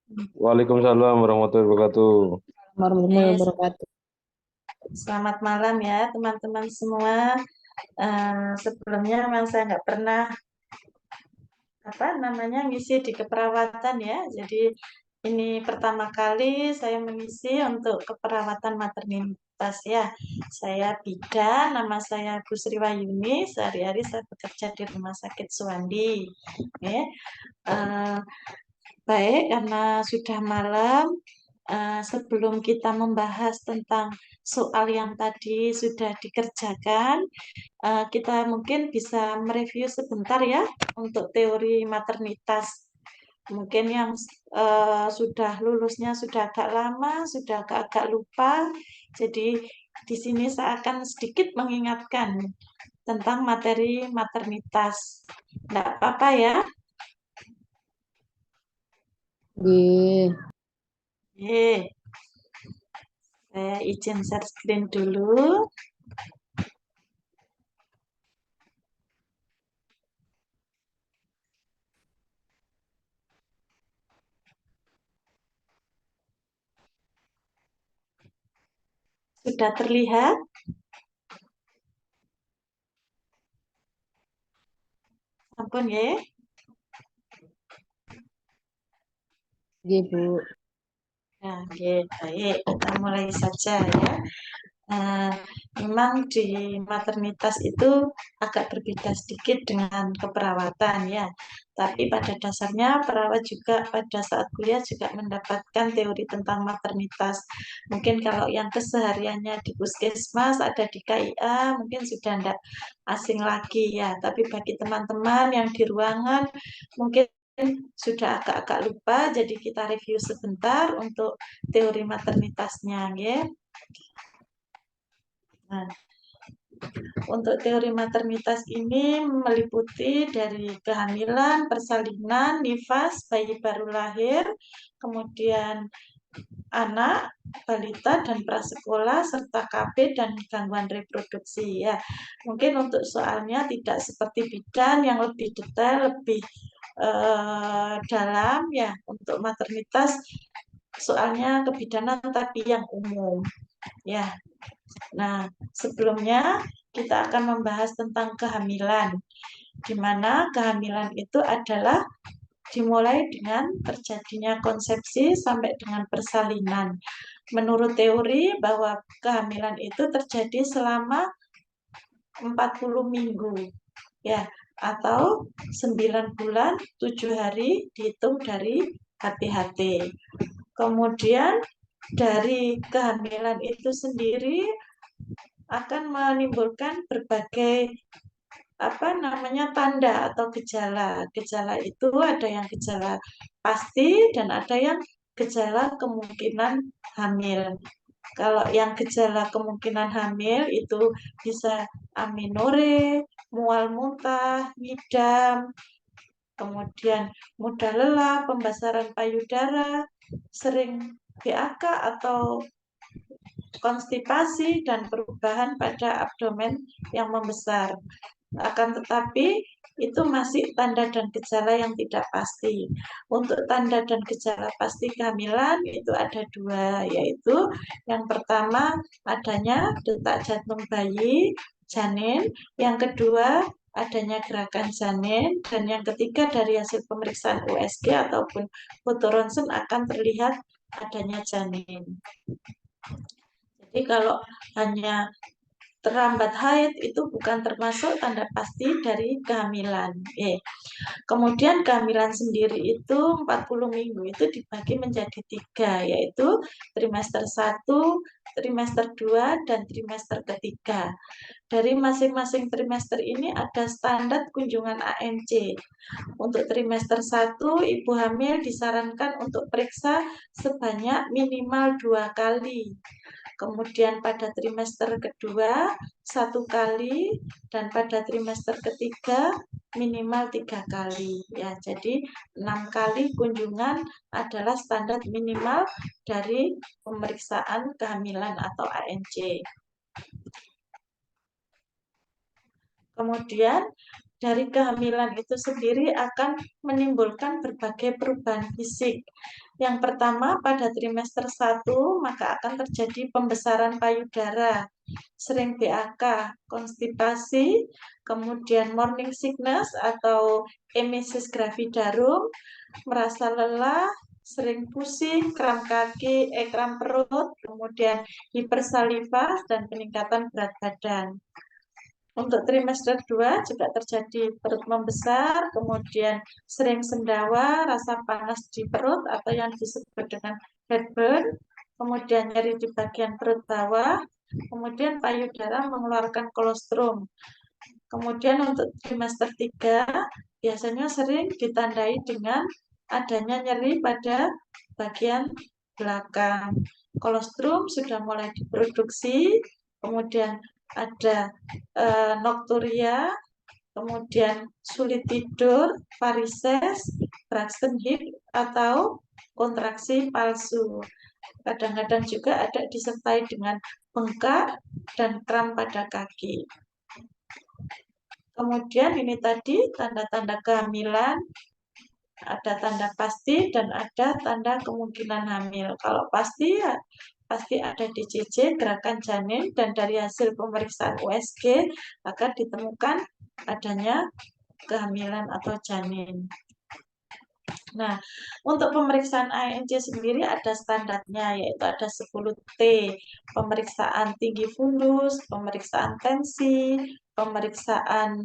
Waalaikumsalam warahmatullahi wabarakatuh. Warahmatullahi Yes, wabarakatuh. selamat malam ya teman-teman semua. Sebelumnya memang saya nggak pernah ngisi di keperawatan ya. Jadi ini pertama kali saya mengisi untuk keperawatan maternitas ya. Saya bidan, nama saya Bu Sri Wahyuni. Sehari-hari saya bekerja di Rumah Sakit Suwandi. Oke. Eh, Baik, karena sudah malam, sebelum kita membahas tentang soal yang tadi sudah dikerjakan, kita mungkin bisa mereview sebentar ya untuk teori maternitas. Mungkin yang sudah lulusnya sudah agak lama, sudah agak lupa. Jadi di sini saya akan sedikit mengingatkan tentang materi maternitas. Tidak apa-apa ya. Di Ye. Saya izin share screen dulu. Sudah terlihat? Ampun ya. Bu. Nah, oke, baik. Kita mulai saja ya. Nah, memang di maternitas itu agak berbeda sedikit dengan keperawatan ya. Tapi pada dasarnya perawat juga pada saat kuliah juga mendapatkan teori tentang maternitas. Mungkin kalau yang kesehariannya di puskesmas ada di KIA mungkin sudah tidak asing lagi ya. Tapi bagi teman-teman yang di ruangan mungkin sudah agak-agak lupa, jadi kita review sebentar untuk teori maternitasnya ya. Nah, untuk teori maternitas ini meliputi dari kehamilan, persalinan, nifas, bayi baru lahir, kemudian anak, balita, dan prasekolah, serta KB dan gangguan reproduksi ya. Mungkin untuk soalnya tidak seperti bidan yang lebih detail, lebih dalam ya. Untuk maternitas soalnya kebidanan tapi yang umum ya. Nah, sebelumnya kita akan membahas tentang kehamilan, di mana kehamilan itu adalah dimulai dengan terjadinya konsepsi sampai dengan persalinan. Menurut teori bahwa kehamilan itu terjadi selama 40 minggu ya, atau 9 bulan 7 hari dihitung dari HT-HT. Kemudian dari kehamilan itu sendiri akan menimbulkan berbagai tanda atau gejala. Gejala itu ada yang gejala pasti dan ada yang gejala kemungkinan hamil. Kalau yang gejala kemungkinan hamil itu bisa aminore, mual muntah, ngidam, kemudian mudah lelah, pembasaran payudara, sering BAK atau konstipasi, dan perubahan pada abdomen yang membesar. Akan tetapi itu masih tanda dan gejala yang tidak pasti. Untuk tanda dan gejala pasti kehamilan itu ada dua, yaitu yang pertama adanya detak jantung bayi, janin, yang kedua adanya gerakan janin, dan yang ketiga dari hasil pemeriksaan USG ataupun foto ronsen akan terlihat adanya janin. Jadi kalau hanya terlambat haid itu bukan termasuk tanda pasti dari kehamilan. Kemudian kehamilan sendiri itu 40 minggu itu dibagi menjadi 3, yaitu trimester 1, trimester 2, dan trimester ketiga. Dari masing-masing trimester ini ada standar kunjungan ANC. Untuk trimester 1, ibu hamil disarankan untuk periksa sebanyak minimal 2 kali. Kemudian pada trimester kedua 1 kali, dan pada trimester ketiga minimal 3 kali ya. Jadi 6 kali kunjungan adalah standar minimal dari pemeriksaan kehamilan atau ANC. Kemudian dari kehamilan itu sendiri akan menimbulkan berbagai perubahan fisik. Yang pertama, pada trimester 1 maka akan terjadi pembesaran payudara, sering BAK, konstipasi, kemudian morning sickness atau emesis gravidarum, merasa lelah, sering pusing, kram kaki, kram perut, kemudian hipersaliva, dan peningkatan berat badan. Untuk trimester 2 juga terjadi perut membesar, kemudian sering sendawa, rasa panas di perut atau yang disebut dengan heartburn, kemudian nyeri di bagian perut bawah, kemudian payudara mengeluarkan kolostrum. Kemudian untuk trimester 3 biasanya sering ditandai dengan adanya nyeri pada bagian belakang. Kolostrum sudah mulai diproduksi, kemudian ada nokturia, kemudian sulit tidur, varises, Braxton Hicks atau kontraksi palsu. Kadang-kadang juga ada disertai dengan bengkak dan kram pada kaki. Kemudian ini tadi tanda-tanda kehamilan, ada tanda pasti dan ada tanda kemungkinan hamil. Kalau pasti ya pasti ada DCC, gerakan janin, dan dari hasil pemeriksaan USG akan ditemukan adanya kehamilan atau janin. Nah, untuk pemeriksaan ANC sendiri ada standarnya, yaitu ada 10T, pemeriksaan tinggi fundus, pemeriksaan tensi, pemeriksaan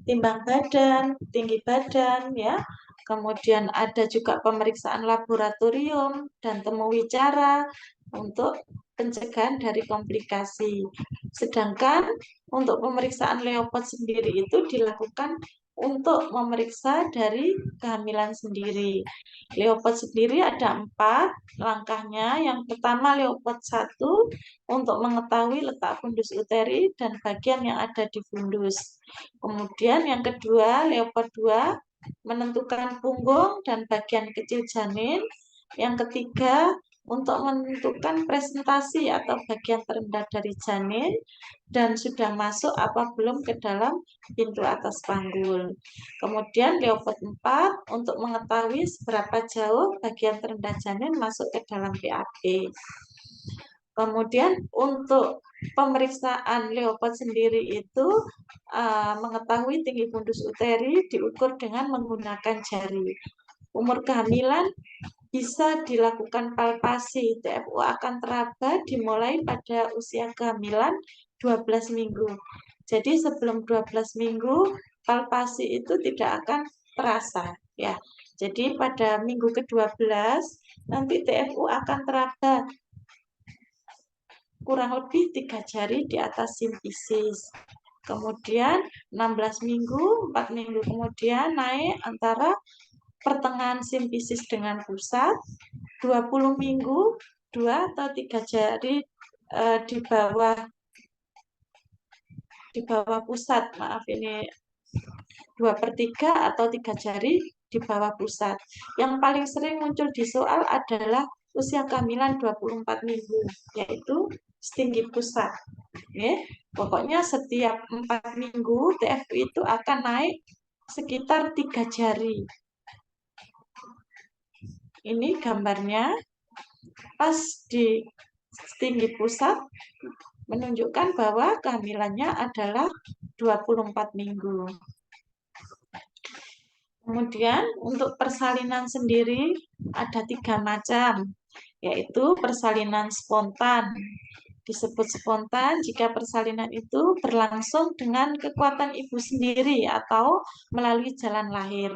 timbang badan, tinggi badan, ya. Kemudian ada juga pemeriksaan laboratorium dan temu wicara untuk pencegahan dari komplikasi. Sedangkan untuk pemeriksaan Leopard sendiri itu dilakukan untuk memeriksa dari kehamilan sendiri. Leopard sendiri ada 4 langkahnya. Yang pertama Leopard 1 untuk mengetahui letak fundus uteri dan bagian yang ada di fundus. Kemudian yang kedua Leopard 2 menentukan punggung dan bagian kecil janin. Yang ketiga untuk menentukan presentasi atau bagian terendah dari janin dan sudah masuk apa belum ke dalam pintu atas panggul. Kemudian Leopard 4 untuk mengetahui seberapa jauh bagian terendah janin masuk ke dalam PAP. Kemudian untuk pemeriksaan Leopard sendiri itu mengetahui tinggi fundus uteri diukur dengan menggunakan jari. Umur kehamilan bisa dilakukan palpasi. TFU akan teraba dimulai pada usia kehamilan 12 minggu. Jadi sebelum 12 minggu palpasi itu tidak akan terasa, ya. Jadi pada minggu ke-12 nanti TFU akan teraba kurang lebih 3 jari di atas simfisis. Kemudian 16 minggu, 4 minggu kemudian naik antara pertengahan simfisis dengan pusat, 20 minggu 2 atau 3 jari di bawah pusat, maaf ini 2/3 atau 3 jari di bawah pusat. Yang paling sering muncul di soal adalah usia kehamilan 24 minggu, yaitu setinggi pusat. Ya. Pokoknya setiap 4 minggu TFU itu akan naik sekitar 3 jari. Ini gambarnya pas di setinggi pusat menunjukkan bahwa kehamilannya adalah 24 minggu. Kemudian untuk persalinan sendiri ada 3 macam, yaitu persalinan spontan. Disebut spontan jika persalinan itu berlangsung dengan kekuatan ibu sendiri atau melalui jalan lahir.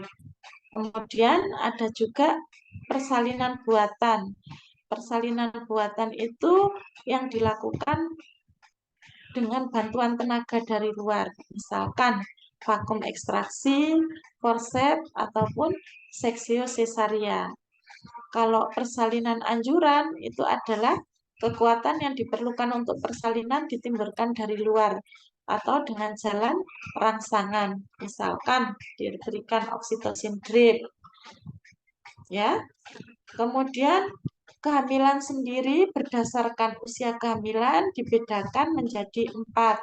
Kemudian ada juga persalinan buatan. Persalinan buatan itu yang dilakukan dengan bantuan tenaga dari luar, misalkan vakum ekstraksi, forceps, ataupun seksio cesaria. Kalau persalinan anjuran itu adalah kekuatan yang diperlukan untuk persalinan ditimbulkan dari luar atau dengan jalan rangsangan, misalkan diberikan oksitosin drip. Ya. Kemudian kehamilan sendiri berdasarkan usia kehamilan dibedakan menjadi 4.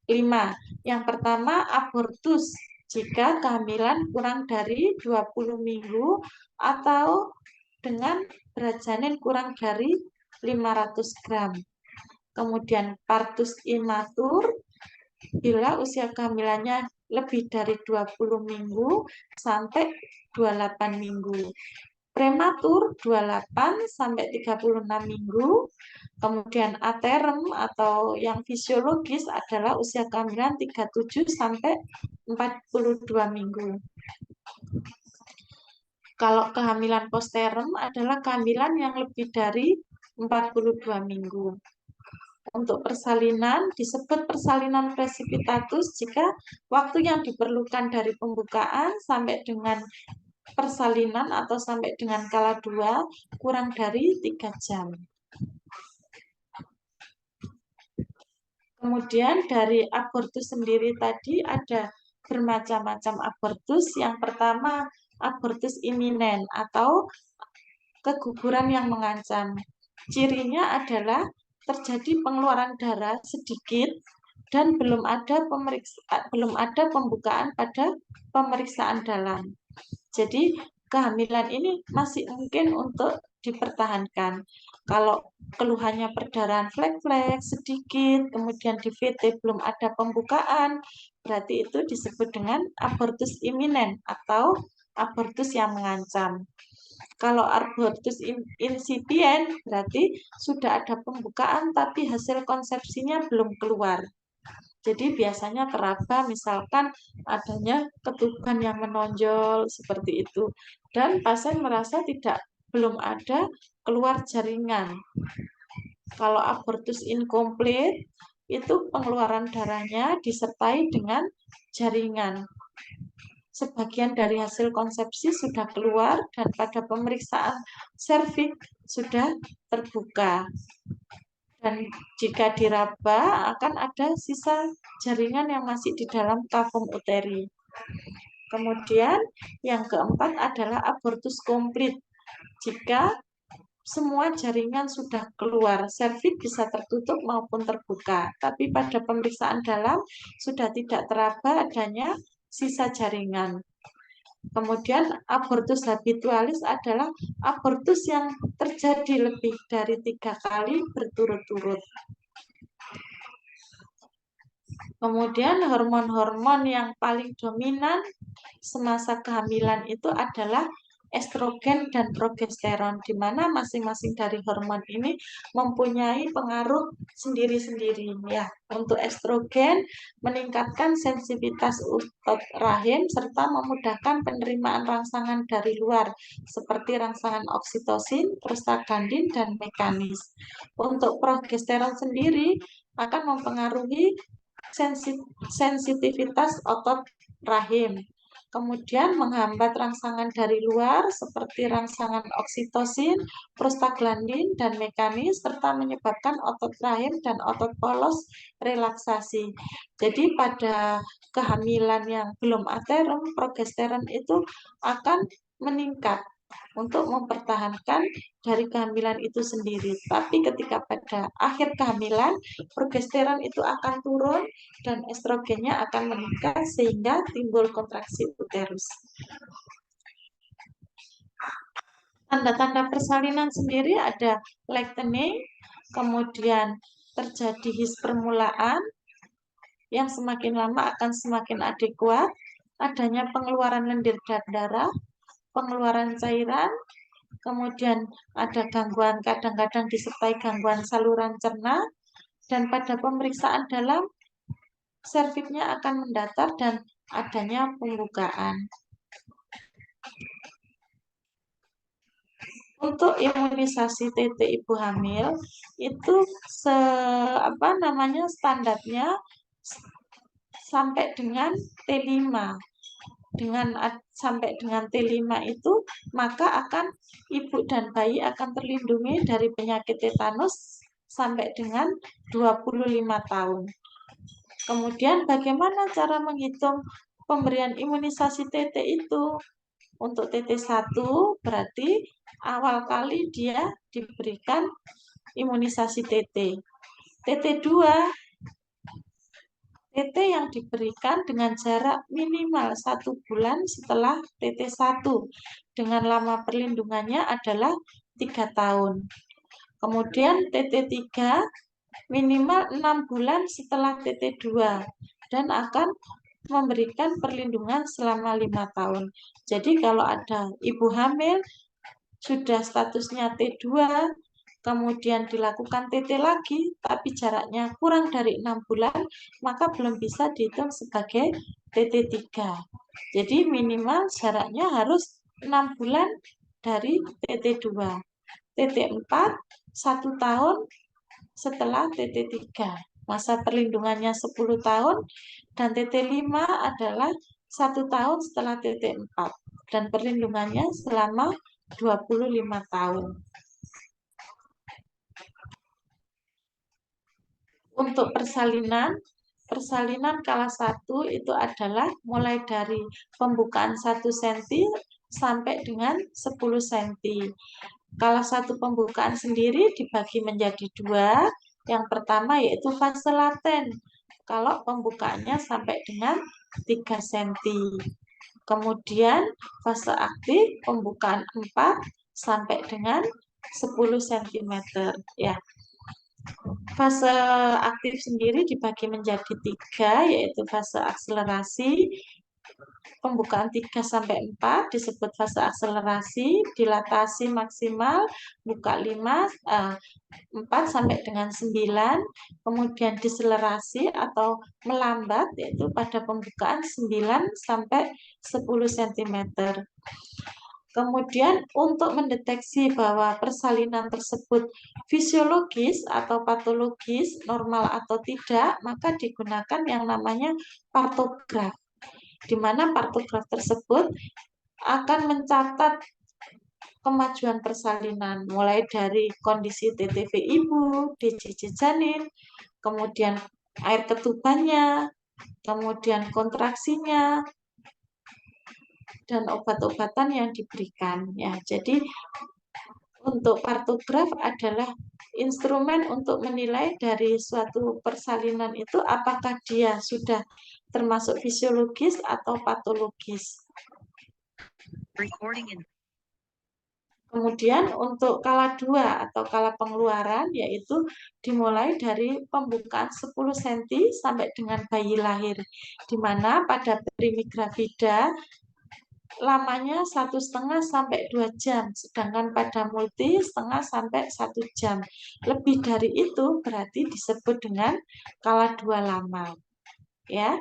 5. Yang pertama, abortus jika kehamilan kurang dari 20 minggu atau dengan berat janin kurang dari 500 gram. Kemudian partus imatur bila usia kehamilannya lebih dari 20 minggu sampai 28 minggu. Prematur 28 sampai 36 minggu. Kemudian aterem atau yang fisiologis adalah usia kehamilan 37 sampai 42 minggu. Kalau kehamilan posterem adalah kehamilan yang lebih dari 42 minggu. Untuk persalinan disebut persalinan precipitatus jika waktu yang diperlukan dari pembukaan sampai dengan persalinan atau sampai dengan kala 2 kurang dari 3 jam. Kemudian dari abortus sendiri tadi ada bermacam-macam abortus. Yang pertama abortus iminen atau keguguran yang mengancam. Cirinya adalah terjadi pengeluaran darah sedikit dan belum ada pembukaan pada pemeriksaan dalam. Jadi kehamilan ini masih mungkin untuk dipertahankan. Kalau keluhannya perdarahan flek-flek sedikit, kemudian di VT belum ada pembukaan, berarti itu disebut dengan abortus iminen atau abortus yang mengancam. Kalau abortus insipient berarti sudah ada pembukaan tapi hasil konsepsinya belum keluar. Jadi biasanya teraba misalkan adanya ketuban yang menonjol seperti itu. Dan pasien merasa belum ada keluar jaringan. Kalau abortus incomplete itu pengeluaran darahnya disertai dengan jaringan. Sebagian dari hasil konsepsi sudah keluar dan pada pemeriksaan serviks sudah terbuka. Dan jika diraba akan ada sisa jaringan yang masih di dalam kavum uteri. Kemudian yang keempat adalah abortus komplit. Jika semua jaringan sudah keluar, serviks bisa tertutup maupun terbuka, tapi pada pemeriksaan dalam sudah tidak teraba adanya sisa jaringan. Kemudian abortus habitualis adalah abortus yang terjadi lebih dari 3 kali berturut-turut. Kemudian hormon-hormon yang paling dominan semasa kehamilan itu adalah estrogen dan progesteron, di mana masing-masing dari hormon ini mempunyai pengaruh sendiri-sendiri. Ya, untuk estrogen meningkatkan sensitivitas otot rahim serta memudahkan penerimaan rangsangan dari luar seperti rangsangan oksitosin, prostaglandin, dan mekanis. Untuk progesteron sendiri akan mempengaruhi sensitivitas otot rahim. Kemudian menghambat rangsangan dari luar seperti rangsangan oksitosin, prostaglandin, dan mekanis, serta menyebabkan otot rahim dan otot polos relaksasi. Jadi pada kehamilan yang belum aterem, progesteron itu akan meningkat untuk mempertahankan dari kehamilan itu sendiri. Tapi ketika pada akhir kehamilan, progesteron itu akan turun dan estrogennya akan meningkat sehingga timbul kontraksi uterus. Tanda-tanda persalinan sendiri ada lengthening, kemudian terjadi his permulaan yang semakin lama akan semakin adekuat, adanya pengeluaran lendir darah, pengeluaran cairan, kemudian ada gangguan kadang-kadang disertai gangguan saluran cerna, dan pada pemeriksaan dalam serviksnya akan mendatar dan adanya pembukaan. Untuk imunisasi TT ibu hamil itu standarnya sampai dengan T5. Sampai dengan T5 itu maka akan ibu dan bayi akan terlindungi dari penyakit tetanus sampai dengan 25 tahun. Kemudian bagaimana cara menghitung pemberian imunisasi TT itu? Untuk TT1 berarti awal kali dia diberikan imunisasi TT. TT2 TT yang diberikan dengan jarak minimal 1 bulan setelah TT1 dengan lama perlindungannya adalah 3 tahun. Kemudian TT3 minimal 6 bulan setelah TT2 dan akan memberikan perlindungan selama 5 tahun. Jadi kalau ada ibu hamil sudah statusnya T2, kemudian dilakukan TT lagi, tapi jaraknya kurang dari 6 bulan, maka belum bisa dihitung sebagai TT3. Jadi minimal jaraknya harus 6 bulan dari TT2. TT4 1 tahun setelah TT3. Masa perlindungannya 10 tahun dan TT5 adalah 1 tahun setelah TT4 dan perlindungannya selama 25 tahun. Untuk persalinan kala 1 itu adalah mulai dari pembukaan 1 cm sampai dengan 10 cm. Kala 1 pembukaan sendiri dibagi menjadi 2. Yang pertama yaitu fase laten. Kalau pembukaannya sampai dengan 3 cm. Kemudian fase aktif pembukaan 4 sampai dengan 10 cm ya. Fase aktif sendiri dibagi menjadi 3 yaitu fase akselerasi. Pembukaan 3 sampai 4 disebut fase akselerasi, dilatasi maksimal buka 4 sampai dengan 9, kemudian deselerasi atau melambat yaitu pada pembukaan 9 sampai 10 cm. Kemudian untuk mendeteksi bahwa persalinan tersebut fisiologis atau patologis, normal atau tidak, maka digunakan yang namanya partograf, di mana partograf tersebut akan mencatat kemajuan persalinan, mulai dari kondisi TTV ibu, DCC janin, kemudian air ketubannya, kemudian kontraksinya, dan obat-obatan yang diberikan. Ya, jadi untuk partograf adalah instrumen untuk menilai dari suatu persalinan itu apakah dia sudah termasuk fisiologis atau patologis. Kemudian untuk kala 2 atau kala pengeluaran yaitu dimulai dari pembukaan 10 cm sampai dengan bayi lahir, di mana pada primigravida lamanya 1,5 sampai 2 jam, sedangkan pada multi setengah sampai 1 jam. Lebih dari itu berarti disebut dengan kala 2 lama. Ya.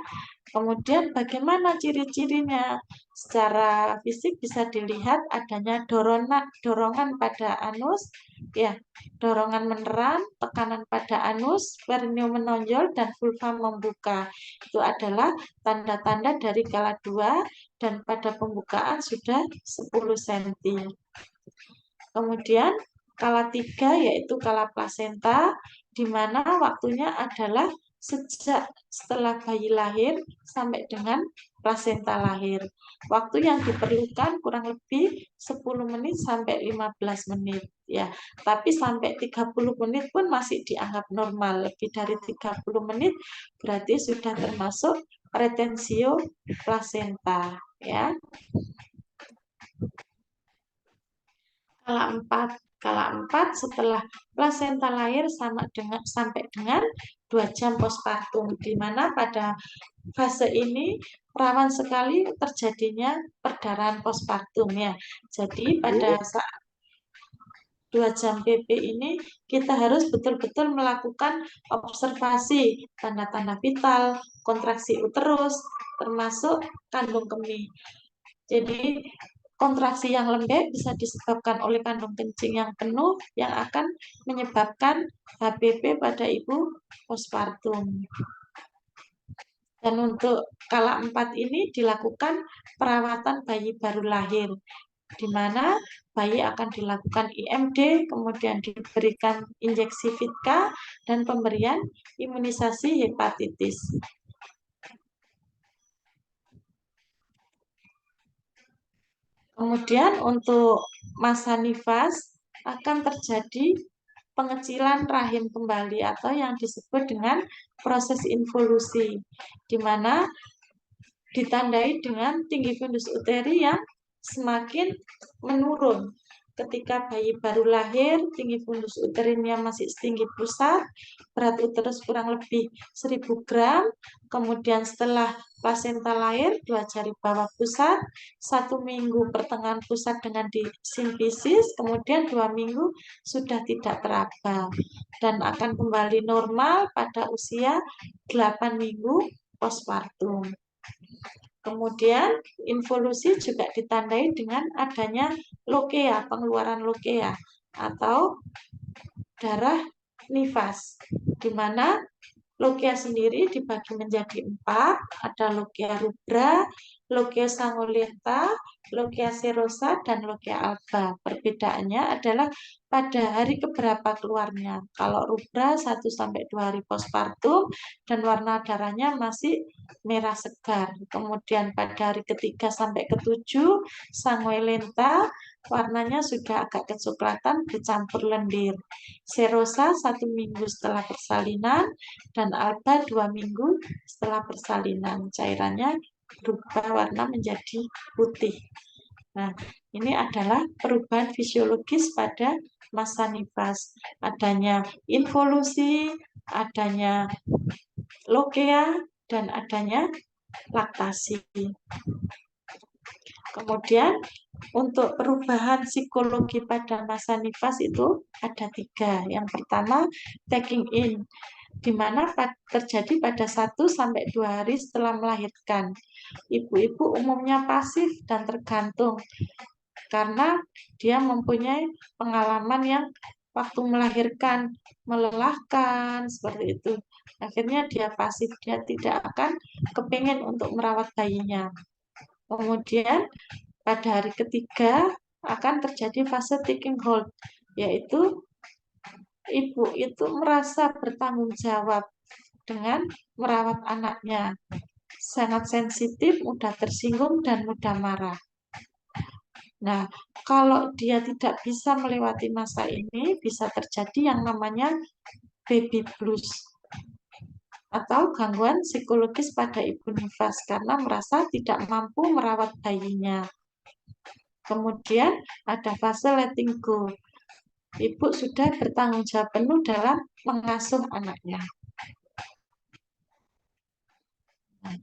Kemudian bagaimana ciri-cirinya? Secara fisik bisa dilihat adanya dorongan pada anus, ya, dorongan meneran, tekanan pada anus, perineum menonjol dan vulva membuka. Itu adalah tanda-tanda dari kala 2 dan pada pembukaan sudah 10 cm. Kemudian kala 3 yaitu kala plasenta, di mana waktunya adalah sejak setelah bayi lahir sampai dengan plasenta lahir. Waktu yang diperlukan kurang lebih 10 menit sampai 15 menit ya. Tapi sampai 30 menit pun masih dianggap normal. Lebih dari 30 menit berarti sudah termasuk retensio plasenta ya. Kala 4 setelah plasenta lahir sampai dengan 2 jam postpartum, di mana pada fase ini rawan sekali terjadinya perdarahan postpartum ya. Jadi pada saat 2 jam PP ini kita harus betul-betul melakukan observasi tanda-tanda vital, kontraksi uterus, termasuk kandung kemih. Jadi kontraksi yang lembek bisa disebabkan oleh kandung kencing yang penuh yang akan menyebabkan HPP pada ibu postpartum. Dan untuk kala 4 ini dilakukan perawatan bayi baru lahir, di mana bayi akan dilakukan IMD, kemudian diberikan injeksi Vitka, dan pemberian imunisasi hepatitis. Kemudian untuk masa nifas akan terjadi pengecilan rahim kembali atau yang disebut dengan proses involusi, di mana ditandai dengan tinggi fundus uteri yang semakin menurun. Ketika bayi baru lahir, tinggi fundus uterinya masih setinggi pusat, berat uterus kurang lebih 1000 gram, kemudian setelah plasenta lahir, 2 jari bawah pusat, 1 minggu pertengahan pusat dengan disimfisis, kemudian 2 minggu sudah tidak teraba, dan akan kembali normal pada usia 8 minggu postpartum. Kemudian involusi juga ditandai dengan adanya lokea, pengeluaran lokea atau darah nifas, di mana lokea sendiri dibagi menjadi 4, ada lokea rubra, lokea sanguineta, lokea serosa, dan lokea alba. Perbedaannya adalah pada hari keberapa keluarnya. Kalau rubra 1-2 hari postpartum dan warna darahnya masih merah segar. Kemudian pada hari ketiga sampai ketujuh, sanguineta warnanya sudah agak kecoklatan bercampur lendir. Serosa 1 minggu setelah persalinan dan alba 2 minggu setelah persalinan. Cairannya berubah warna menjadi putih. Nah, ini adalah perubahan fisiologis pada masa nifas. Adanya involusi, adanya lokea, dan adanya laktasi. Kemudian untuk perubahan psikologi pada masa nifas itu ada 3. Yang pertama, taking in, di mana terjadi pada 1-2 hari setelah melahirkan. Ibu-ibu umumnya pasif dan tergantung karena dia mempunyai pengalaman yang waktu melahirkan melelahkan seperti itu. Akhirnya dia pasif, dia tidak akan kepingin untuk merawat bayinya. Kemudian pada hari ketiga akan terjadi fase taking hold, yaitu ibu itu merasa bertanggung jawab dengan merawat anaknya. Sangat sensitif, mudah tersinggung, dan mudah marah. Nah, kalau dia tidak bisa melewati masa ini, bisa terjadi yang namanya baby blues atau gangguan psikologis pada ibu nifas karena merasa tidak mampu merawat bayinya. Kemudian ada fase letting go. Ibu sudah bertanggung jawab penuh dalam mengasuh anaknya. Nah,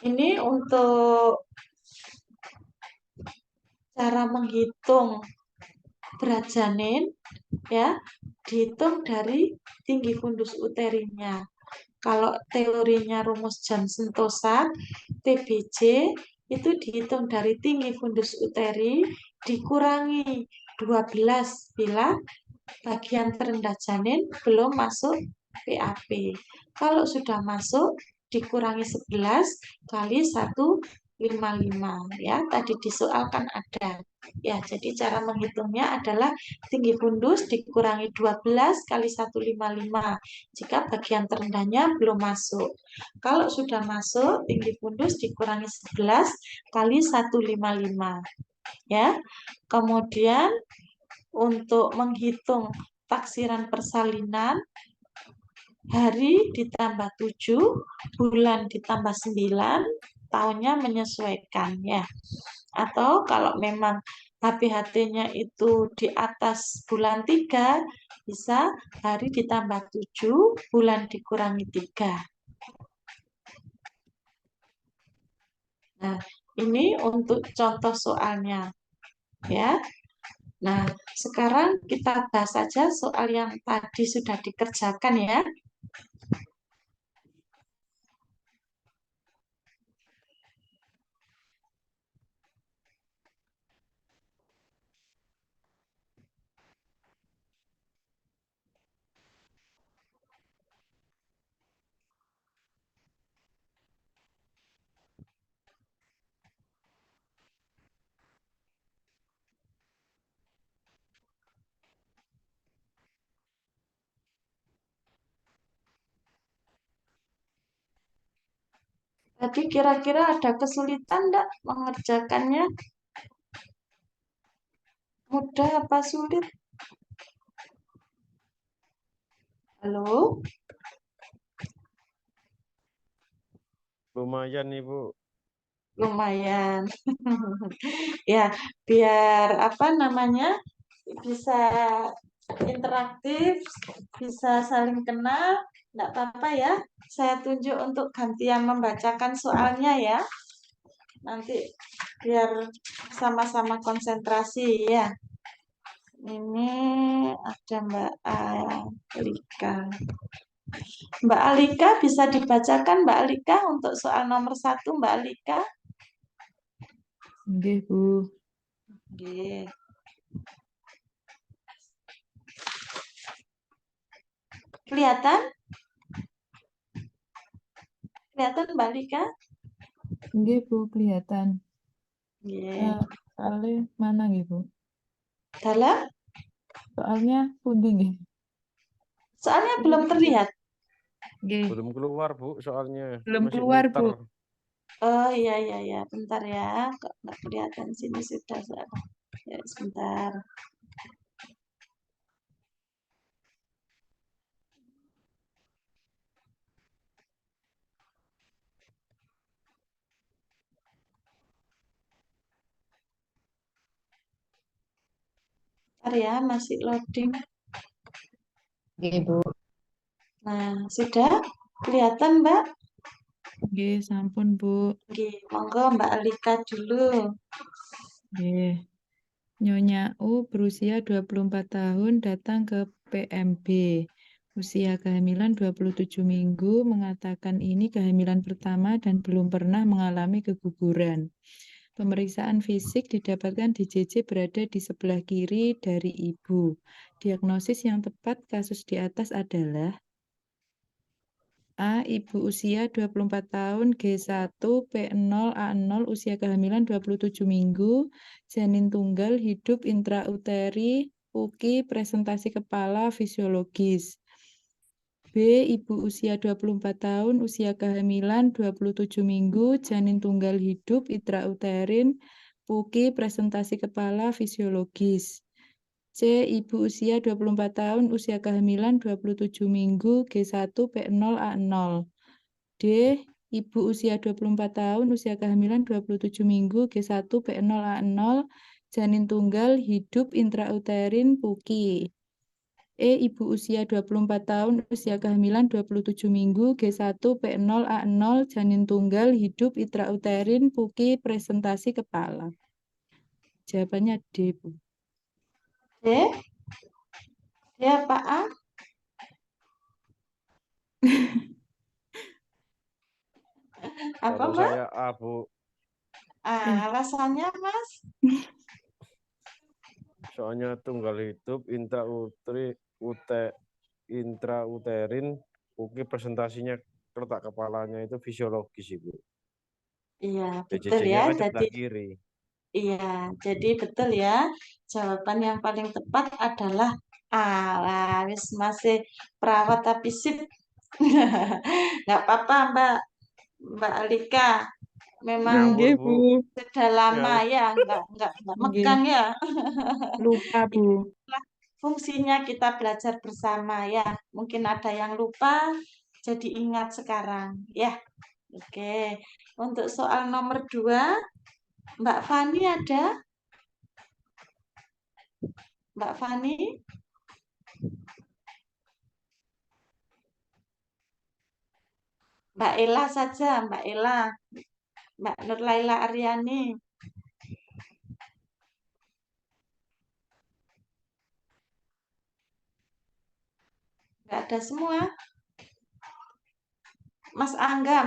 ini untuk cara menghitung berat janin, ya, dihitung dari tinggi fundus uterinya. Kalau teorinya rumus Johnson-Tosa, TBJ itu dihitung dari tinggi fundus uteri dikurangi 12 bila bagian terendah janin belum masuk PAP. Kalau sudah masuk dikurangi 11 kali 1,55 ya. Tadi di soal kan ada. Ya, jadi cara menghitungnya adalah tinggi fundus dikurangi 12 kali 1,55 jika bagian terendahnya belum masuk. Kalau sudah masuk, tinggi fundus dikurangi 11 kali 1,55 ya. Kemudian untuk menghitung taksiran persalinan, hari ditambah 7, bulan ditambah 9, tahunnya menyesuaikan ya. Atau kalau memang HPHT-nya itu di atas bulan 3, bisa hari ditambah 7, bulan dikurangi 3. Nah, ini untuk contoh soalnya ya. Nah, sekarang kita bahas saja soal yang tadi sudah dikerjakan ya. Tadi kira-kira ada kesulitan enggak mengerjakannya? Mudah apa sulit? Halo, Lumayan Ibu. lumayan. Ya, biar apa namanya bisa interaktif, bisa saling kenal, enggak apa-apa ya. Saya tunjuk untuk gantian membacakan soalnya ya. Nanti biar sama-sama konsentrasi ya. Ini ada Mbak Alika. Mbak Alika bisa dibacakan Mbak Alika untuk soal nomor 1 Mbak Alika. Nggih, Bu. Nggih. Kelihatan? Kelihatan Mbak Alika? Nggih, Bu, kelihatan. Nggih. Soalnya mana nggih, Bu? Dalam? Soalnya pundi nggih? Soalnya belum terlihat. Nggih, Belum keluar Bu soalnya. belum Masih keluar, muter. Bu. Oh iya iya iya, bentar ya. Kok nggak kelihatan sini sudah. Ya, sebentar. Bentar ya, masih loading. Nggih, Bu. Nah, sudah kelihatan Mbak? Nggih, sampun, Bu. Nggih, monggo Mbak Alika dulu. Nggih. Nyonya U berusia 24 tahun datang ke PMB. Usia kehamilan 27 minggu, mengatakan ini kehamilan pertama dan belum pernah mengalami keguguran. Pemeriksaan fisik didapatkan di JJ berada di sebelah kiri dari ibu. Diagnosis yang tepat kasus di atas adalah A. Ibu usia 24 tahun, G1, P0, A0, usia kehamilan 27 minggu, janin tunggal, hidup intrauteri, UKI, presentasi kepala, fisiologis. B. Ibu usia 24 tahun, usia kehamilan 27 minggu, janin tunggal hidup, intrauterin, UKI, presentasi kepala, fisiologis. C. Ibu usia 24 tahun, usia kehamilan 27 minggu, G1, P0, A0. D. Ibu usia 24 tahun, usia kehamilan 27 minggu, G1, P0, A0, janin tunggal, hidup, intrauterin, PUKI. E. Ibu usia 24 tahun, usia kehamilan 27 minggu, G1, P0, A0, janin tunggal, hidup, intrauterin, PUKI, presentasi kepala. Jawabannya D, Bu. D? Ya Pak A? Apa Kalau Mbak? saya A Bu. Alasannya Mas? Soalnya tunggal hidup intrauterin, UKI presentasinya letak kepalanya itu fisiologis Ibu. Iya, betul BCJ-nya ya. kan Jadi sebelah kiri. iya, jadi betul ya. Jawaban yang paling tepat adalah A. Lah, masih perawat tapi sip. Nggak apa-apa Mbak Alika. Memang Ngawur Nggih, Bu. Bu. sudah lama Ngawur. ya, nggak Nggih. megang ya. Lupa, Bu. Itulah fungsinya kita belajar bersama ya. Mungkin ada yang lupa, jadi ingat sekarang ya. Oke, untuk soal nomor 2, Mbak Fani ada? Mbak Fani? Mbak Ella saja, Mbak Ella. Mbak Nurlaila Aryani. Nggak ada semua. Mas Angga.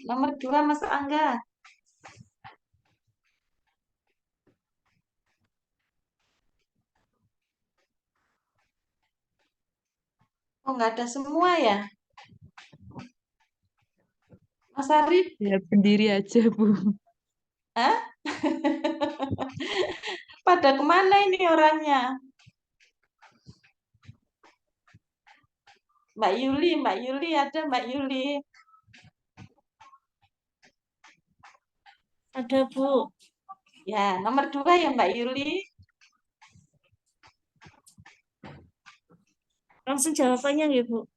Nomor 2 Mas Angga. Oh, nggak ada semua ya? Mas Arif? Ya, sendiri aja, Bu. Hah? Pada kemana ini orangnya? Mbak Yuli ada Mbak Yuli. Ada, Bu. Ya, nomor 2 ya Mbak Yuli. Langsung jawabannya ya, Bu.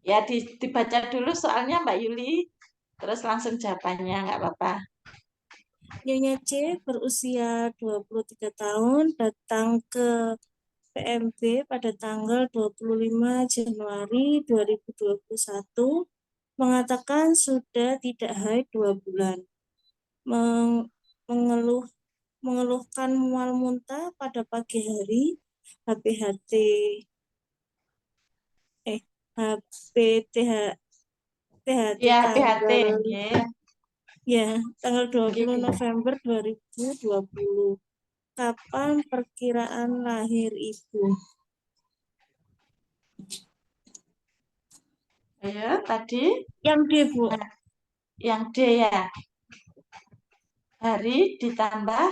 Ya, dibaca dulu soalnya Mbak Yuli, terus langsung jawabannya, nggak apa-apa. Nyonya C berusia 23 tahun, datang ke PMB pada tanggal 25 Januari 2021, mengatakan sudah tidak haid 2 bulan. Mengeluhkan mual muntah pada pagi hari, HPTH Ya, tanggal PHT. tanggal 20 Oke. November 2020. Kapan perkiraan lahir Ibu? Ayo, tadi Yang D, Bu. yang D ya. Hari ditambah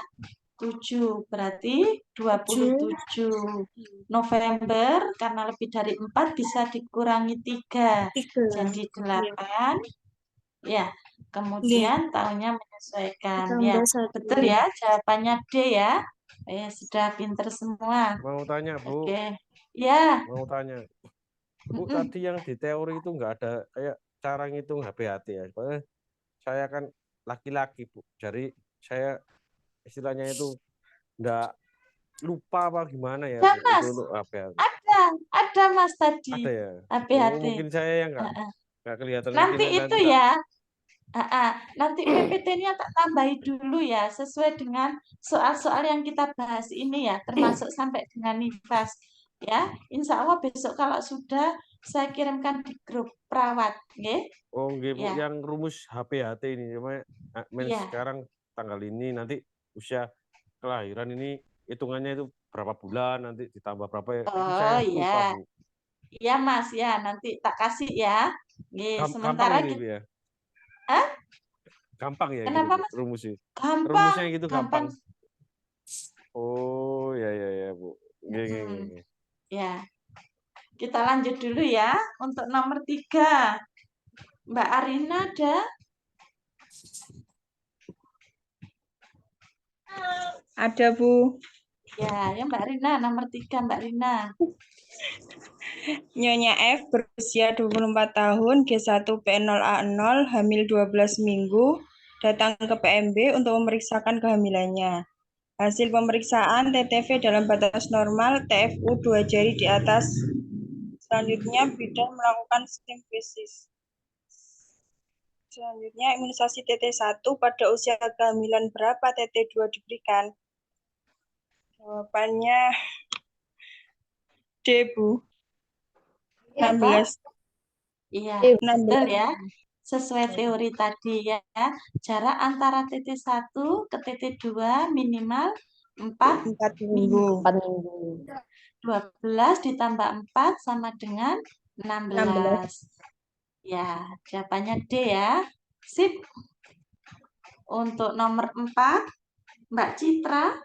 7, berarti 27 November, karena lebih dari 4 bisa dikurangi 3, 3. jadi 8. Ya, Iya. kemudian tahunnya menyesuaikan. Ya, Ditambah 1. betul ya, jawabannya D ya. Sudah pinter semua. Mau tanya, Bu. Oke. Ya. Mau tanya. Bu, tadi yang di teori itu nggak ada kayak cara ngitung HPHT ya. Soalnya saya kan laki-laki, Bu. Jadi saya istilahnya itu nggak lupa apa gimana ya, Ya, Bu, Mas. itu untuk HPHT. Ada Mas tadi. Ada ya? HPHT. Mungkin saya yang nggak kelihatan. Nanti Mungkin itu nanti ya. Nanti PPT-nya tak tambahi dulu ya, sesuai dengan soal-soal yang kita bahas ini ya, termasuk sampai dengan nifas. Ya, insya Allah besok kalau sudah saya kirimkan di grup perawat, nggih? Oh, nggih, Bu, Ya. yang rumus HPHT ini cuma Iya. sekarang tanggal ini nanti usia kelahiran ini hitungannya itu berapa bulan nanti ditambah berapa ya? Itu saya Oh lupa, ya, Bu. iya Mas ya, nanti tak kasih ya. Nggih, Gampang sementara ini, Bu, kita, ya. Hah? Gampang ya gitu, Kenapa Bu, Mas? rumusnya. Gampang, Rumusnya gitu gampang. gampang. Oh, ya, Bu. Nggih. Ya, kita lanjut dulu ya untuk nomor 3. Mbak Arina ada? Ada, Bu. Ya, Mbak Rina, nomor 3 Mbak Rina. Nyonya F berusia 24 tahun, G1P0A0, hamil 12 minggu, datang ke PMB untuk memeriksakan kehamilannya. Hasil pemeriksaan TTV dalam batas normal, TFU 2 jari di atas. Selanjutnya, bidan melakukan simfisis. Selanjutnya, imunisasi TT1 pada usia kehamilan berapa TT2 diberikan? Jawabannya D, Bu. 16. Iya, 16. betul ya. Sesuai teori tadi ya. Jarak antara TT1 ke TT2 minimal 4 minggu. 12 ditambah 4 sama dengan 16. Ya, jawabannya D ya. Sip. Untuk nomor 4, Mbak Citra.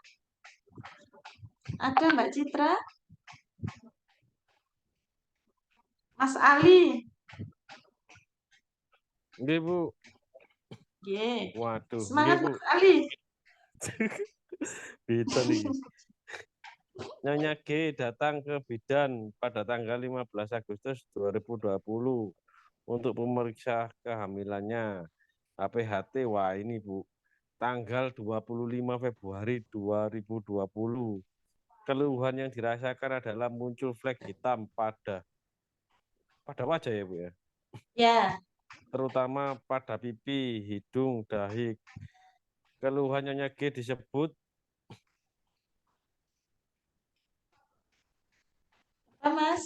Ada Mbak Citra? Mas Ali. Nggih, Bu. Nggih. Waduh, Semangat nggih, Bu. Mas Ali. Beda nih. Nyonya G datang ke bidan pada tanggal 15 Agustus 2020 untuk memeriksa kehamilannya. HPHT, wah ini, Bu. Tanggal 25 Februari 2020. Keluhan yang dirasakan adalah muncul flek hitam pada wajah ya, Bu ya. Ya. Terutama pada pipi, hidung, dahi. Keluhan Nyonya G disebut Apa, Mas?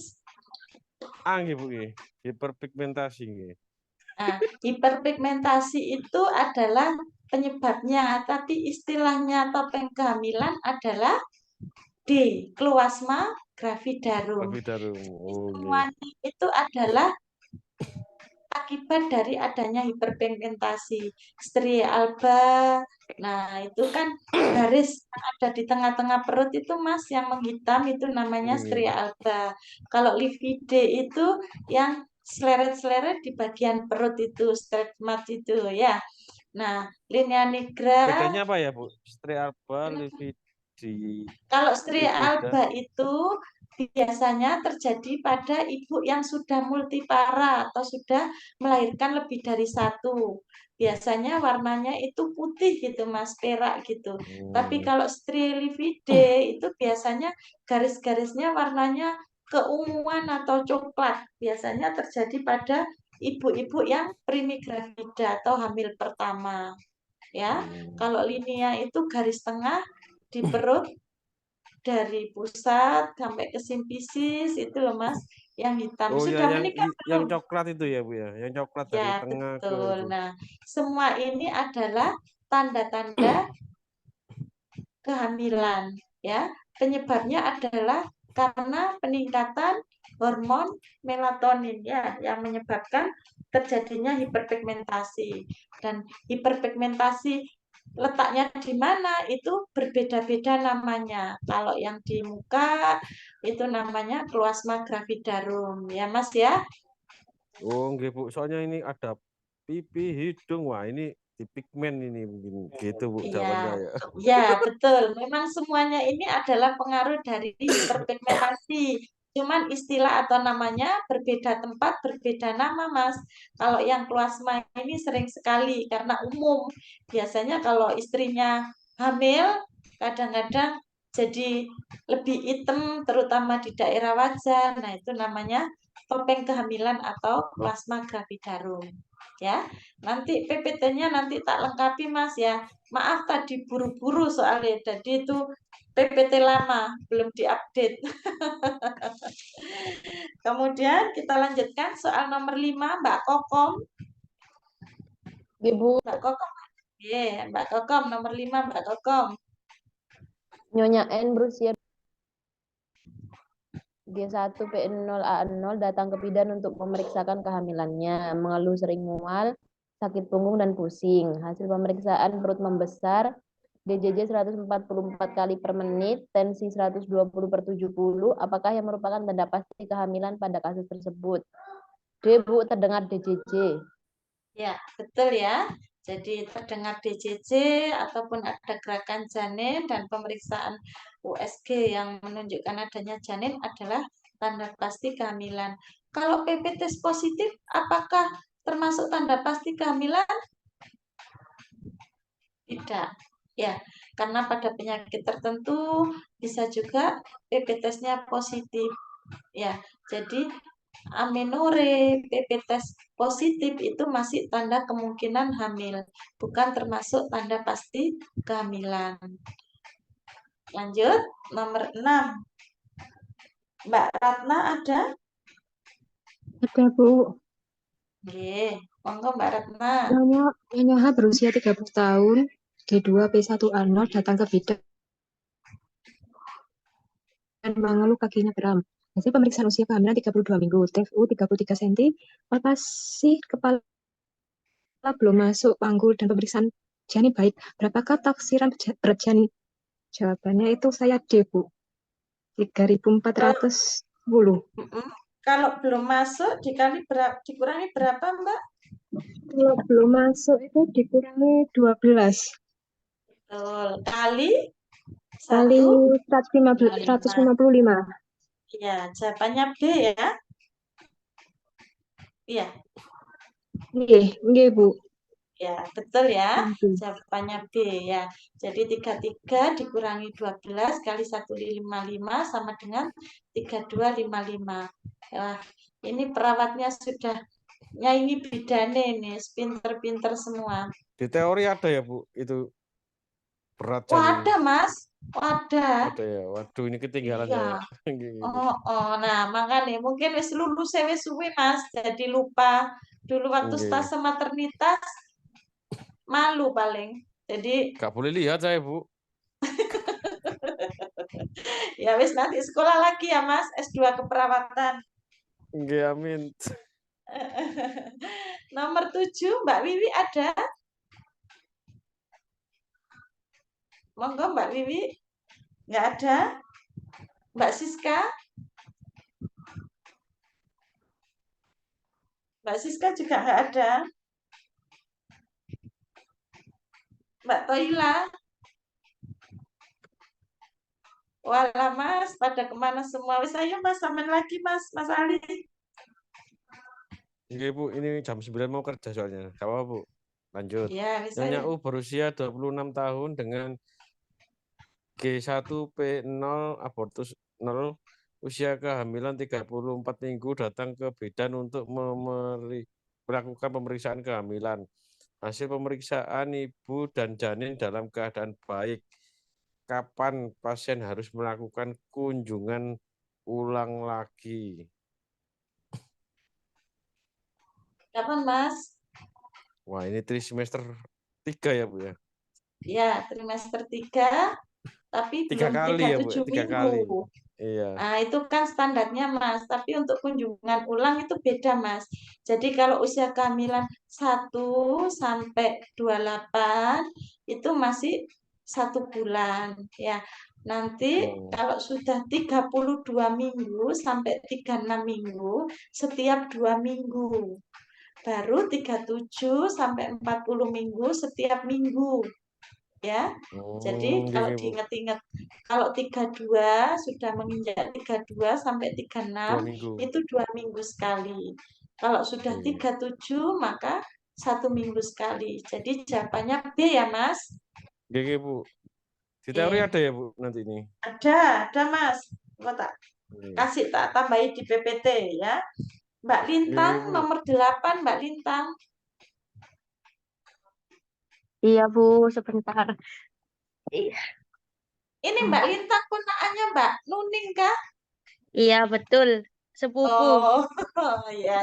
nggih, Bu, hiperpigmentasi nggih. Nah, hiperpigmentasi itu adalah penyebabnya, tapi istilahnya topeng kehamilan adalah D, kloasma gravidarum. Oh, Semuanya itu adalah akibat dari adanya hiperpigmentasi. Stria alba, nah itu kan garis yang ada di tengah-tengah perut itu Mas yang menghitam itu namanya stria alba. Kalau livide itu yang seleret-seleret di bagian perut itu, stigmat itu ya. Nah, linea nigra. Bedanya apa ya, Bu? Stria alba, livide. Kalau stria alba itu biasanya terjadi pada ibu yang sudah multipara atau sudah melahirkan lebih dari satu. Biasanya warnanya itu putih gitu Mas, perak gitu. Tapi kalau sterilividae itu biasanya garis-garisnya warnanya keunguan atau coklat. Biasanya terjadi pada ibu-ibu yang primigravida atau hamil pertama. Ya, kalau linea itu garis tengah di perut dari pusat sampai ke simpisis itu loh Mas, yang hitam. Oh ya, Sudah menikah yang belum? coklat itu ya Bu ya, yang coklat dari Ya, tengah ke betul. itu. Nah, semua ini adalah tanda-tanda kehamilan ya. Penyebabnya adalah karena peningkatan hormon melatonin ya yang menyebabkan terjadinya hiperpigmentasi. Dan hiperpigmentasi letaknya di mana itu berbeda-beda namanya. Kalau yang di muka itu namanya kloasma gravidarum ya Mas ya. Oh nggih Bu, soalnya ini ada pipi, hidung, wah ini di pigmen ini mungkin gitu Bu jawaban Iya, saya. ya betul. Memang semuanya ini adalah pengaruh dari hiperpigmentasi. Cuman istilah atau namanya berbeda tempat, berbeda nama, Mas. Kalau yang plasma ini sering sekali karena umum. Biasanya kalau istrinya hamil, kadang-kadang jadi lebih hitam, terutama di daerah wajah. Nah, itu namanya topeng kehamilan atau plasma gravidarum. Ya, nanti PPT-nya nanti tak lengkapi, Mas ya. Maaf tadi buru-buru soalnya, jadi itu PPT lama, belum diupdate. Kemudian kita lanjutkan soal nomor 5, Mbak Kokom. Ibu, Mbak Kokom, Mbak Kokom, nomor 5, Mbak Kokom. Nyonya N berusia G1 PN0 A0 datang ke bidan untuk memeriksakan kehamilannya, mengeluh sering mual, sakit punggung dan pusing. Hasil pemeriksaan perut membesar, DJJ 144 kali per menit, tensi 120/70. Apakah yang merupakan tanda pasti kehamilan pada kasus tersebut? D, Bu, terdengar DJJ. Ya, betul ya. Jadi terdengar DJJ ataupun ada gerakan janin dan pemeriksaan USG yang menunjukkan adanya janin adalah tanda pasti kehamilan. Kalau PP tes positif, apakah termasuk tanda pasti kehamilan? Tidak. Ya, karena pada penyakit tertentu bisa juga PP tesnya positif. Ya, jadi amenore, PP tes positif itu masih tanda kemungkinan hamil, bukan termasuk tanda pasti kehamilan. Lanjut, nomor 6. Mbak Ratna ada? Ada, Bu. Oke, monggo Mbak Ratna. Nyonya H berusia 30 tahun, G2 P1A0 datang ke bidan dan mengeluh kakinya kram. Hasil pemeriksaan usia kehamilan 32 minggu, TFU 33 cm, palpasi kepala belum masuk panggul dan pemeriksaan janin baik. Berapakah taksiran berat janin? Jawabannya itu saya D, Bu. 3.410. Kalau belum masuk dikurangi berapa, Mbak? Kalau belum masuk itu dikurangi 12. Betul. Kali Kali 155. 155. Ya, jawabannya B ya. Iya. Nggih, Bu. Ya, betul ya. Oke. Jawabannya B ya. Jadi 33 dikurangi 12 kali 155 sama dengan 3255. Wah, ini perawatnya sudah nyanyi bidane nih, pinter-pinter semua. Di teori ada ya Bu itu berat Wah, janin. ada Mas. Ada. Ada ya. Waduh ini ketinggalan Iya. saya. Gitu. Nah makanya mungkin wis lulus wis suwe Mas, jadi lupa. Dulu waktu Nggih. stase maternitas malu paling. Jadi Gak boleh lihat saya Bu. ya wis nanti sekolah lagi ya Mas, S2 keperawatan. Nggih, amin. Nomor 7, Mbak Wiwi ada? Monggo Mbak Wiwi. Nggak ada? Mbak Siska? Mbak Siska juga nggak ada. Mbak Toila? Walah Mas, pada kemana semua? Wis ayo Mas, sampean lagi Mas Ali. Nggih, Bu, ini jam 9 mau kerja soalnya. Gak apa-apa, Bu. Lanjut. Ya, wis Nyonya ayo. U berusia 26 tahun dengan G1P0 abortus 0, usia kehamilan 34 minggu, datang ke bidan untuk melakukan pemeriksaan kehamilan. Hasil pemeriksaan ibu dan janin dalam keadaan baik. Kapan pasien harus melakukan kunjungan ulang lagi? Kapan Mas? Wah, ini trimester 3 ya, Bu ya? Ya, trimester 3, tapi 3 belum kali ya, Bu? 37 3 minggu. kali. Iya. Nah, itu kan standarnya Mas, tapi untuk kunjungan ulang itu beda Mas. Jadi kalau usia kehamilan 1 sampai 28 itu masih 1 bulan ya. Nanti kalau sudah 32 minggu sampai 36 minggu setiap 2 minggu. Baru 37 sampai 40 minggu setiap minggu. Ya. Jadi kalau Bu. diingat-ingat, kalau 32 sudah menginjak 32 sampai 36 2 minggu. itu 2 minggu sekali. Kalau sudah 37 maka 1 minggu sekali. Jadi jawabannya B ya Mas. Oke, Bu. Di teori ada ya, Bu, nanti ini? Ada Mas. Kok tak kasih tak tambahin di PPT ya. Mbak Lintang nomor 8, Mbak Lintang. Iya, Bu, sebentar. Ini Mbak Lintang ponakannya Mbak Nuning kah? Iya, betul. Sepupu. Oh, ya.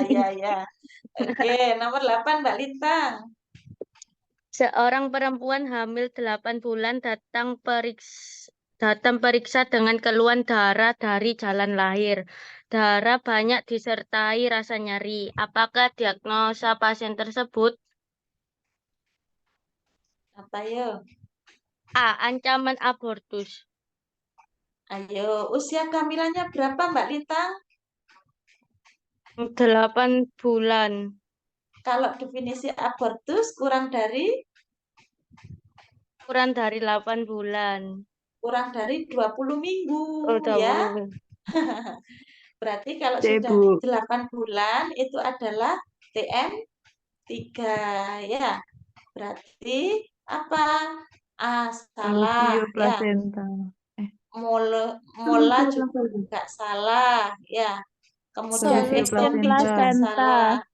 Oke, nomor 8 Mbak Lintang. Seorang perempuan hamil 8 bulan datang periksa dengan keluhan darah dari jalan lahir. Darah banyak disertai rasa nyeri. Apakah diagnosa pasien tersebut? Apa yo? A. Ancaman abortus. Ayo, usia kehamilannya berapa Mbak Lintang? 8 bulan. Kalau definisi abortus kurang dari 8 bulan. Kurang dari 20 minggu ya. Berarti kalau sudah 8 bulan itu adalah TM3 ya. Berarti apa? Salah ya. Mola juga enggak salah ya. Kemudian Solution ektopi juga placenta. salah.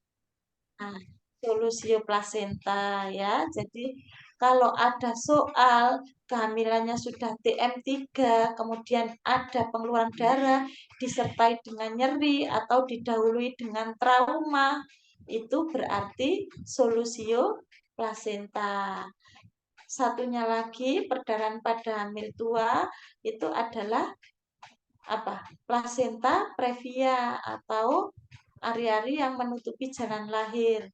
Nah, solusio plasenta ya. Jadi kalau ada soal kehamilannya sudah TM3, kemudian ada pengeluaran darah disertai dengan nyeri atau didahului dengan trauma, itu berarti solusio plasenta. Satunya lagi, perdarahan pada hamil tua itu adalah apa? Plasenta previa atau ari-ari yang menutupi jalan lahir.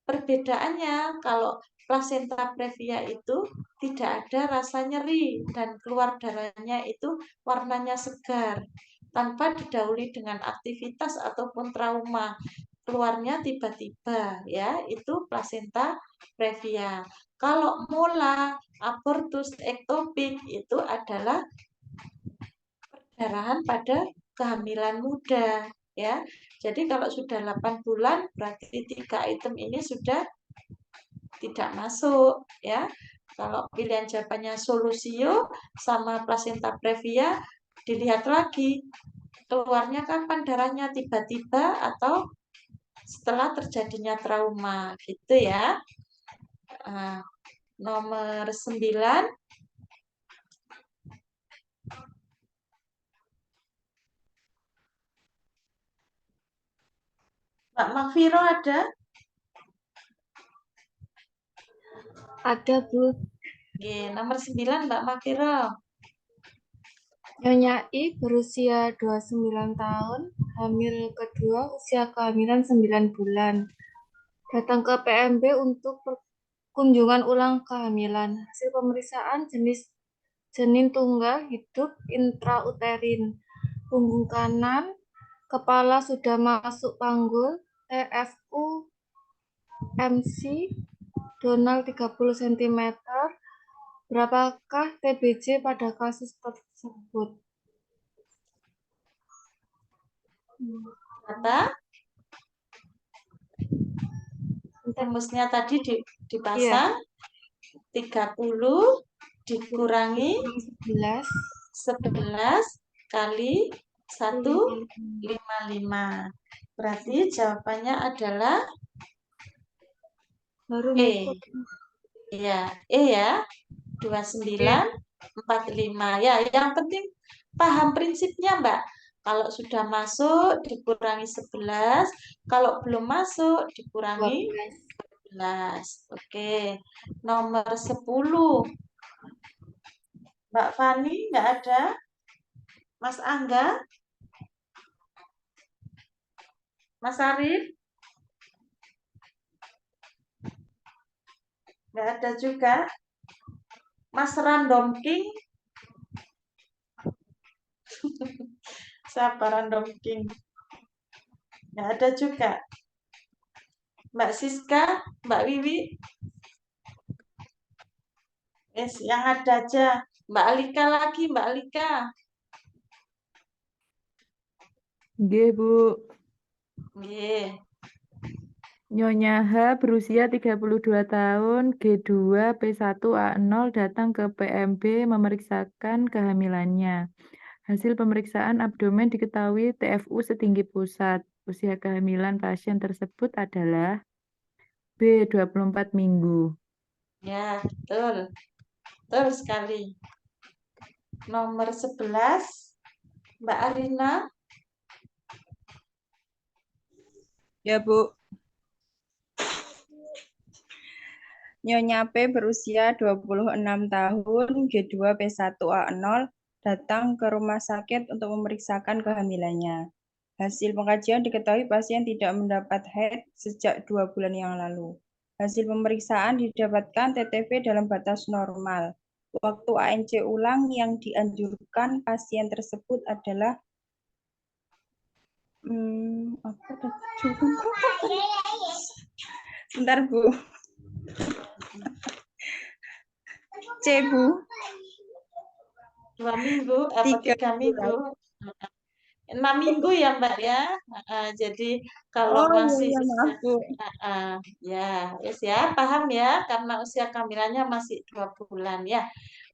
Perbedaannya kalau plasenta previa itu tidak ada rasa nyeri dan keluar darahnya itu warnanya segar tanpa didahului dengan aktivitas ataupun trauma. Keluarnya tiba-tiba ya, itu plasenta previa. Kalau mola, abortus, ektopik itu adalah perdarahan pada kehamilan muda ya. Jadi kalau sudah 8 bulan berarti 3 item ini sudah tidak masuk ya. Kalau pilihan jawabannya solusio sama plasenta previa, dilihat lagi keluarnya kapan darahnya, tiba-tiba atau setelah terjadinya trauma gitu ya. Nomor 9. Mbak Mafiro ada? Ada, Bu. Oke, nomor 9 Mbak Mafiro. Nyonya I berusia 29 tahun, hamil kedua, usia kehamilan 9 bulan. Datang ke PMB untuk kunjungan ulang kehamilan. Hasil pemeriksaan jenis janin tunggal hidup intrauterin. Punggung kanan, kepala sudah masuk panggul, TFU MC, donal 30 cm. Berapakah TBC pada kasus tersebut? Berapa? Rumusnya tadi dipasang 30 dikurangi 11 11 kali 155. Berarti jawabannya adalah baru E. masuk. Ya, E ya. 2945. Ya, yang penting paham prinsipnya, Mbak. Kalau sudah masuk dikurangi 11, kalau belum masuk dikurangi 12. Oke. Nomor 10. Mbak Fani nggak ada? Mas Angga? Mas Arif? Nggak ada juga. Mas Random King? Siapa Random King? Nggak ada juga. Mbak Siska? Mbak Wiwi? Yes, yang ada aja. Mbak Alika lagi, Mbak Alika. Nggih, Bu. Nggih. Nyonya H berusia 32 tahun, G2, P1, A0 datang ke PMB memeriksakan kehamilannya. Hasil pemeriksaan abdomen diketahui TFU setinggi pusat. Usia kehamilan pasien tersebut adalah B, 24 minggu. Ya, betul. Betul sekali. Nomor 11, Mbak Arina. Ya, Bu. Nyonya P berusia 26 tahun, G2 P1 A0, datang ke rumah sakit untuk memeriksakan kehamilannya. Hasil pengkajian diketahui pasien tidak mendapat haid sejak 2 bulan yang lalu. Hasil pemeriksaan didapatkan TTV dalam batas normal. Waktu ANC ulang yang dianjurkan pasien tersebut adalah Sebentar, Bu. C, Bu. 2 minggu apa 3 minggu? 6 minggu ya, Mbak ya. Jadi kalau masih iya, maaf, Bu. ya, wis ya, paham ya, karena usia kehamilannya masih 2 bulan ya.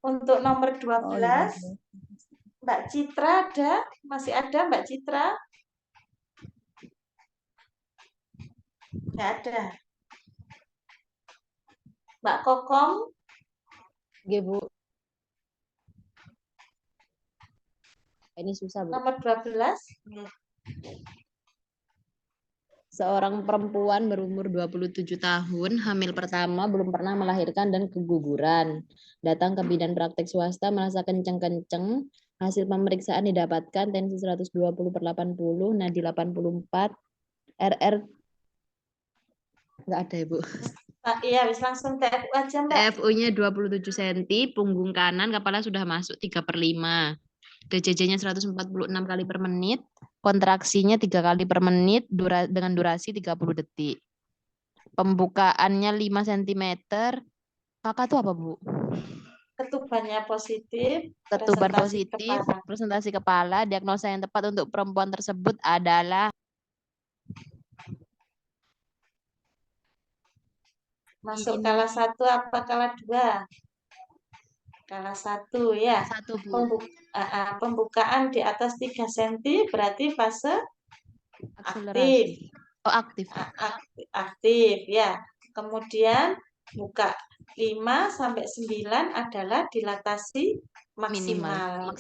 Untuk nomor 12, Mbak Citra ada? Masih ada Mbak Citra? Nggak ada. Mbak Kokom? Nggih, Bu. Ini susah, Bu. Nomor 12? Seorang perempuan berumur 27 tahun, hamil pertama, belum pernah melahirkan dan keguguran. Datang ke bidan praktek swasta, merasa kenceng-kenceng. Hasil pemeriksaan didapatkan tensi 120/80, nadi 84, RR nggak ada, Ibu. Iya, wis langsung TFU aja, Mbak. TFU-nya 27 cm, punggung kanan, kepala sudah masuk 3/5. DJJ-nya 146 kali per menit, kontraksinya 3 kali per menit, dengan durasi 30 detik. Pembukaannya 5 cm. Kakak itu apa, Bu? Ketubannya positif, Ketuban presentasi positif, kepala. presentasi kepala. Diagnosa yang tepat untuk perempuan tersebut adalah Masuk kala 1 apa kala 2? Kala 1 ya. 1, Bu. Pembukaan di atas 3 cm berarti fase Akselerasi. aktif. Oh, aktif. Aktif ya. Kemudian buka 5 sampai 9 adalah dilatasi maksimal.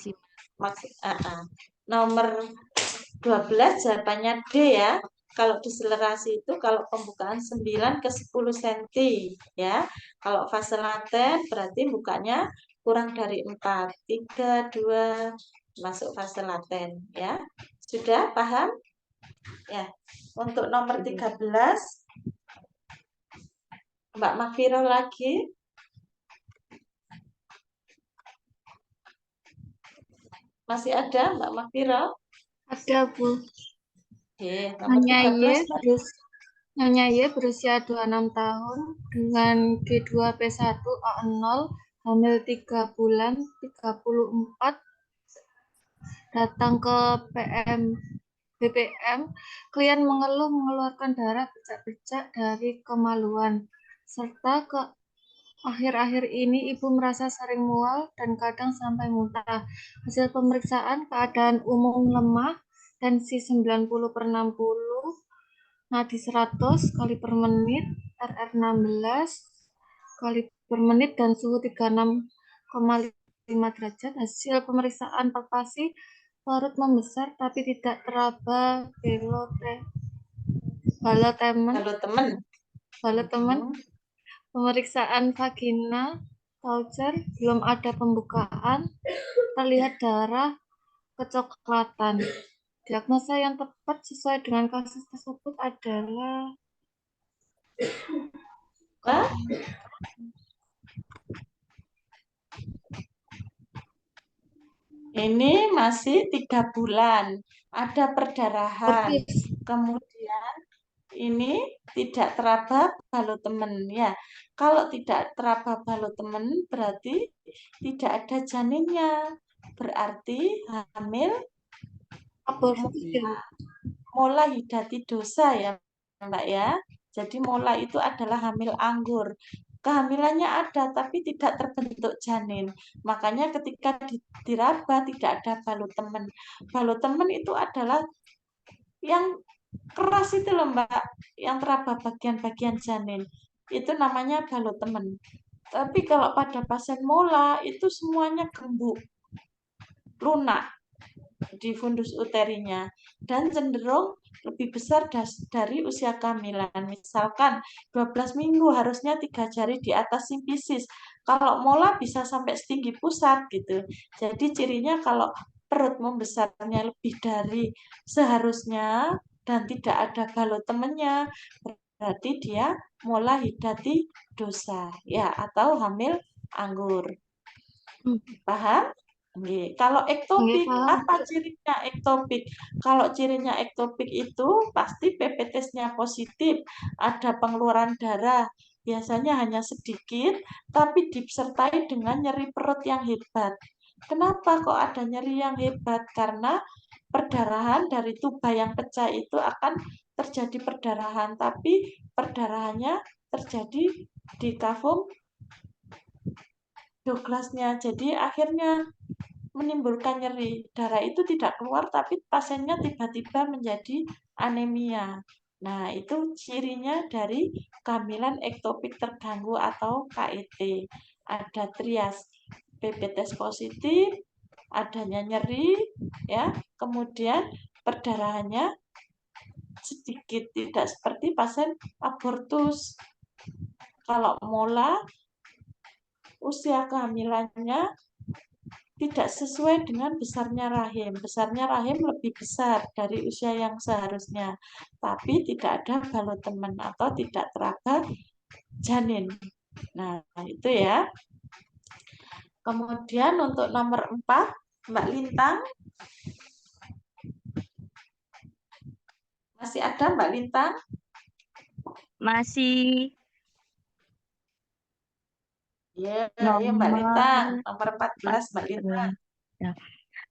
Nomor 12 jawabannya D ya. Kalau diselerasi itu kalau pembukaan 9 ke 10 cm ya. Kalau fase laten berarti bukanya kurang dari 4. 3, 2 masuk fase laten ya. Sudah paham? Ya. Untuk nomor 13 Mbak Mafiro lagi. Masih ada Mbak Mafiro? Ada, Bu. Oke, nomor 13. Nyonya Y berusia 26 tahun dengan G2 P1 A0, hamil 3 bulan, 34, datang ke PMB BBM, klien mengeluh mengeluarkan darah bercak-bercak dari kemaluan, serta akhir-akhir ini ibu merasa sering mual dan kadang sampai muntah. Hasil pemeriksaan keadaan umum lemah, tensi 90/60, nadi 100 kali per menit, RR 16 kali per menit, dan suhu 36,5 derajat. Hasil pemeriksaan palpasi perut membesar tapi tidak teraba balotemen. Pemeriksaan vagina Toucher belum ada pembukaan, terlihat darah kecoklatan. Diagnosa yang tepat sesuai dengan kasus tersebut adalah ini masih 3 bulan, ada perdarahan, Otis. kemudian ini tidak teraba balotemen ya. Kalau tidak teraba balotemen berarti tidak ada janinnya, berarti hamil mola hidatidosa ya Mbak ya. Jadi mola itu adalah hamil anggur. Kehamilannya ada tapi tidak terbentuk janin. Makanya ketika diraba tidak ada balotemen. Balotemen itu adalah yang keras itu loh Mbak, yang teraba bagian-bagian janin. Itu namanya balotemen. Tapi kalau pada pasien mola itu semuanya gembuk, lunak di fundus uterinya dan cenderung lebih besar dari usia kehamilan. Misalkan 12 minggu harusnya 3 jari di atas simfisis. Kalau mola bisa sampai setinggi pusat gitu. Jadi cirinya kalau perut membesarnya lebih dari seharusnya dan tidak ada balotemennya, berarti dia mola hidatidosa ya atau hamil anggur. Paham? Kalau ektopik, apa cirinya ektopik? Kalau cirinya ektopik itu pasti PP-tesnya positif, ada pengeluaran darah, biasanya hanya sedikit, tapi disertai dengan nyeri perut yang hebat. Kenapa kok ada nyeri yang hebat? Karena perdarahan dari tuba yang pecah itu akan terjadi perdarahan, tapi perdarahannya terjadi di kavum Douglasnya. Jadi akhirnya menimbulkan nyeri. Darah itu tidak keluar tapi pasiennya tiba-tiba menjadi anemia. Nah, itu cirinya dari kehamilan ektopik terganggu atau KET. Ada trias PP-tes positif, adanya nyeri, ya, kemudian perdarahannya sedikit, tidak seperti pasien abortus. Kalau mola, usia kehamilannya tidak sesuai dengan besarnya rahim. Besarnya rahim lebih besar dari usia yang seharusnya, tapi tidak ada balotemen atau tidak teraba janin. Nah, itu ya. Kemudian untuk nomor 4, Mbak Lintang. Masih ada Mbak Lintang? Masih. Ya, Mbak Lintang. Nomor 14, Mbak Lintang. Ya.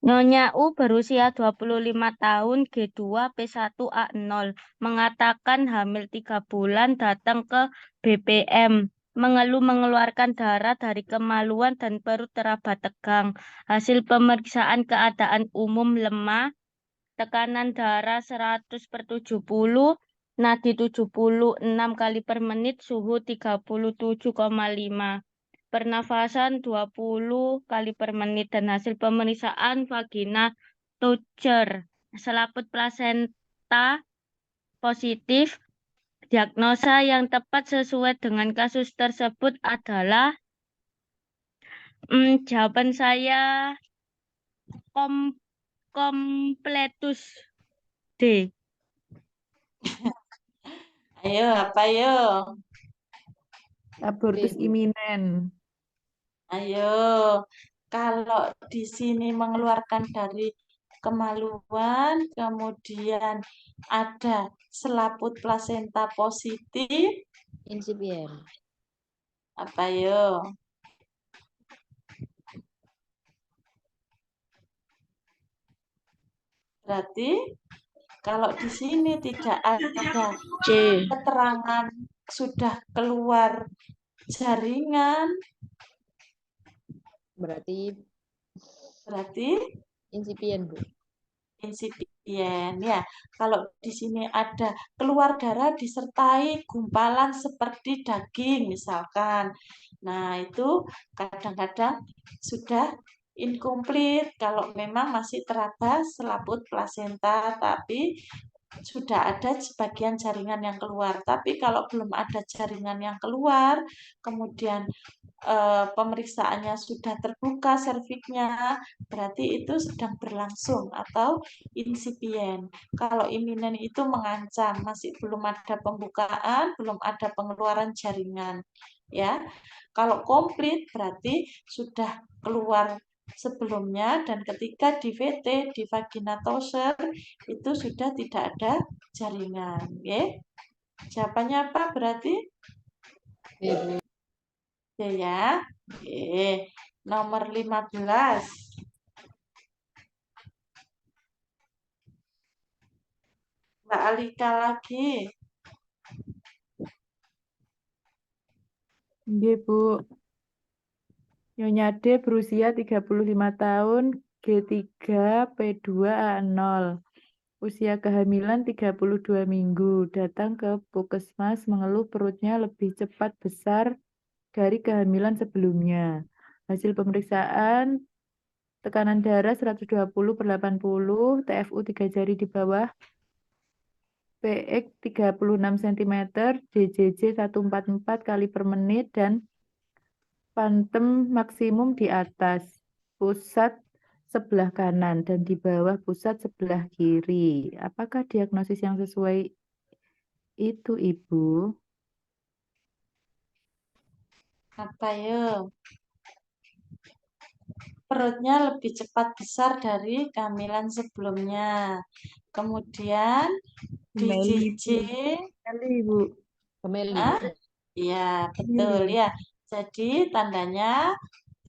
Nyonya U berusia 25 tahun, G2, P1A0, mengatakan hamil 3 bulan, datang ke BPM, mengeluh mengeluarkan darah dari kemaluan dan perut teraba tegang. Hasil pemeriksaan keadaan umum lemah, tekanan darah 100/70, nadi 76 kali per menit, suhu 37,5. Pernafasan 20 kali per menit, dan hasil pemeriksaan vagina Toucher, selaput plasenta positif. Diagnosa yang tepat sesuai dengan kasus tersebut adalah jawaban saya kompletus D. Ayo, apa ayo? Abortus iminen. Ayo, kalau di sini mengeluarkan dari kemaluan, kemudian ada selaput plasenta positif, Insipien. apa yo? Berarti Kalau di sini tidak ada C. keterangan sudah keluar jaringan, Berarti insipien, Bu. insipien ya. Kalau di sini ada keluar darah disertai gumpalan seperti daging misalkan. Nah, itu kadang-kadang sudah incomplete kalau memang masih teraba selaput plasenta tapi sudah ada sebagian jaringan yang keluar. Tapi kalau belum ada jaringan yang keluar, kemudian pemeriksaannya sudah terbuka serviknya, berarti itu sedang berlangsung atau insipien. Kalau iminen itu mengancam, masih belum ada pembukaan, belum ada pengeluaran jaringan. Ya, kalau komplit berarti sudah keluar sebelumnya dan ketika di VT, di vagina Toser itu sudah tidak ada jaringan. Ya. Jawabannya apa berarti? Oke ya. Oke. Nomor 15. Mbak Alika lagi. Nggih, Bu. Nyonya D berusia 35 tahun, G3, P2A0. Usia kehamilan 32 minggu. Datang ke Puskesmas mengeluh perutnya lebih cepat besar dari kehamilan sebelumnya. Hasil pemeriksaan tekanan darah 120/80, TFU 3 jari di bawah, PX 36 cm, DJJ 144 kali per menit, dan pantem maksimum di atas pusat sebelah kanan dan di bawah pusat sebelah kiri. Apakah diagnosis yang sesuai itu, Ibu? Apa yuk? Perutnya lebih cepat besar dari kehamilan sebelumnya. Kemudian DJJ, Kali, Ibu. Gemeli. iya betul ya. Jadi tandanya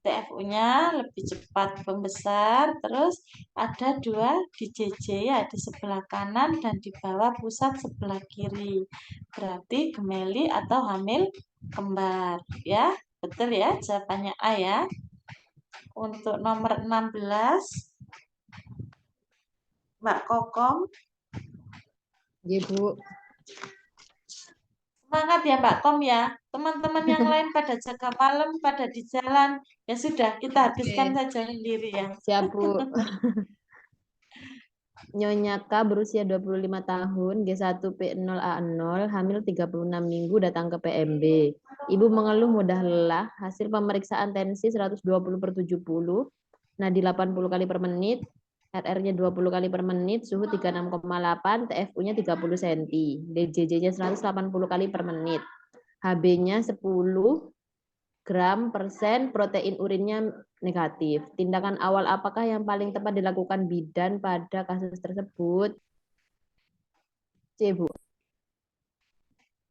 TFU-nya lebih cepat membesar, terus ada 2 DJJ ya di sebelah kanan dan di bawah pusat sebelah kiri. Berarti gemeli atau hamil kembar ya. Betul ya, jawabannya A ya. Untuk nomor 16, Mbak Kokom. Iya, Bu. Semangat ya Mbak Kom ya. Teman-teman yang lain pada jaga malam, pada di jalan. Ya sudah, kita habiskan saja sendiri ya. Siap, Bu. Nyonya K berusia 25 tahun, G1P0A0, hamil 36 minggu, datang ke PMB. Ibu mengeluh mudah lelah, hasil pemeriksaan tensi 120/70, nadi 80 kali per menit, RR-nya 20 kali per menit, suhu 36,8, TFU-nya 30 cm, DJJ-nya 180 kali per menit, HB-nya 10 gram persen, protein urinnya negatif. Tindakan awal apakah yang paling tepat dilakukan bidan pada kasus tersebut? C, Bu.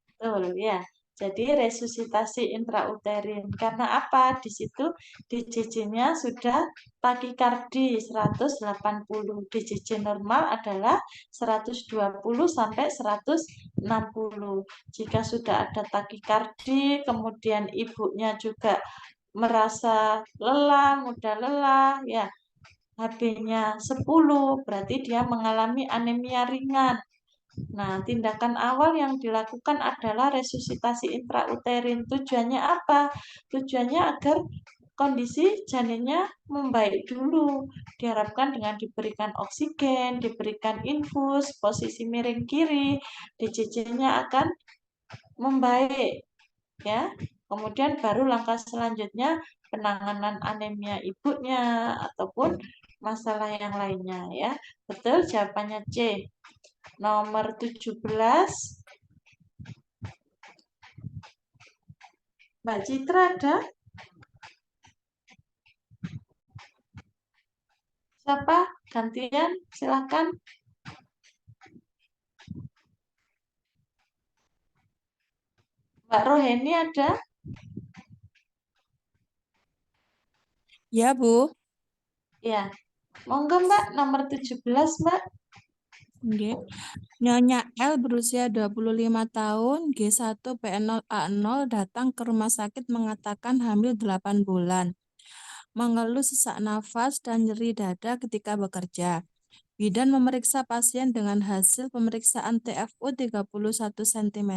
Betul ya. Jadi resusitasi intrauterin. Karena apa? Di situ DJJ-nya sudah takikardi 180. DJJ normal adalah 120 sampai 160. Jika sudah ada takikardi, kemudian ibunya juga merasa lelah, mudah lelah, ya HB-nya 10, berarti dia mengalami anemia ringan. Nah, tindakan awal yang dilakukan adalah resusitasi intrauterin. Tujuannya apa? Tujuannya agar kondisi janinnya membaik dulu. Diharapkan dengan diberikan oksigen, diberikan infus, posisi miring kiri, DJJ-nya akan membaik. Ya. Kemudian baru langkah selanjutnya penanganan anemia ibunya ataupun masalah yang lainnya ya. Betul jawabannya C. Nomor 17. Mbak Citra ada? Siapa? Gantian, silakan. Mbak Roheni ada? Ya, Bu. Ya. Monggo Mbak, nomor 17 Mbak. Nggih. Nyonya L berusia 25 tahun, G1 P0 A0 datang ke rumah sakit mengatakan hamil 8 bulan. Mengeluh sesak nafas dan nyeri dada ketika bekerja. Bidan memeriksa pasien dengan hasil pemeriksaan TFU 31 cm,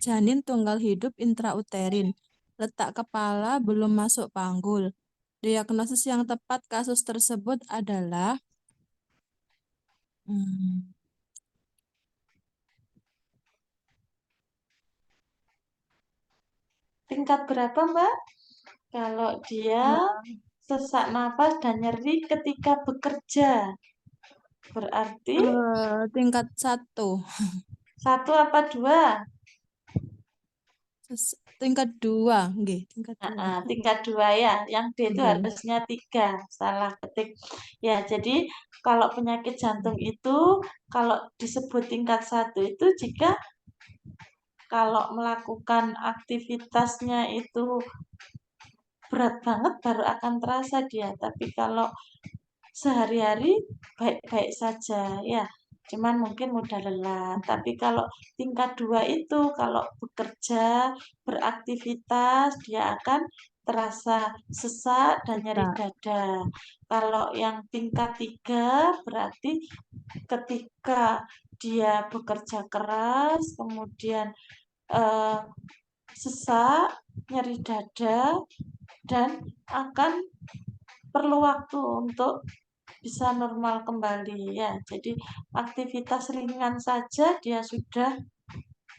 janin tunggal hidup intrauterin. Letak kepala belum masuk panggul. Diagnosis yang tepat kasus tersebut adalah Tingkat berapa, Mbak? Kalau dia sesak nafas dan nyeri ketika bekerja, berarti tingkat 1. 1 apa 2? Tingkat 2, nggih, tingkat 2. Tingkat 2 ya, yang D itu harusnya 3, salah ketik. Ya, jadi kalau penyakit jantung itu, kalau disebut tingkat 1 itu jika kalau melakukan aktivitasnya itu berat banget baru akan terasa dia. Tapi kalau sehari-hari baik-baik saja ya, cuman mungkin mudah lelah. Tapi kalau tingkat 2 itu kalau bekerja, beraktivitas dia akan terasa sesak dan nyeri dada. Kalau yang tingkat 3 berarti ketika dia bekerja keras, kemudian sesak, nyeri dada, dan akan perlu waktu untuk bisa normal kembali ya. Jadi aktivitas ringan saja dia sudah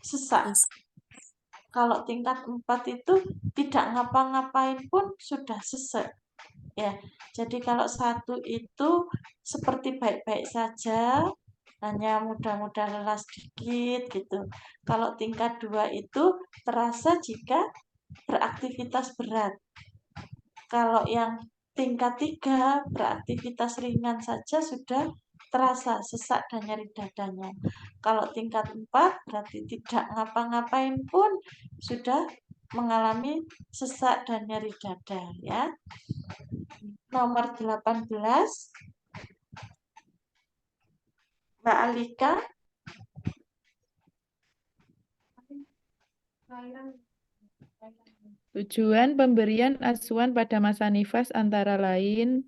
sesak. Kalau tingkat 4 itu tidak ngapa-ngapain pun sudah sesak. Ya. Jadi kalau 1 itu seperti baik-baik saja, hanya mudah-mudah lelah sedikit gitu. Kalau tingkat 2 itu terasa jika beraktivitas berat. Kalau yang tingkat 3 beraktivitas ringan saja sudah terasa sesak dan nyeri dadanya. Kalau tingkat 4 berarti tidak ngapa-ngapain pun sudah mengalami sesak dan nyeri dada ya. Nomor 18 Mbak Alika. Tujuan pemberian asuhan pada masa nifas antara lain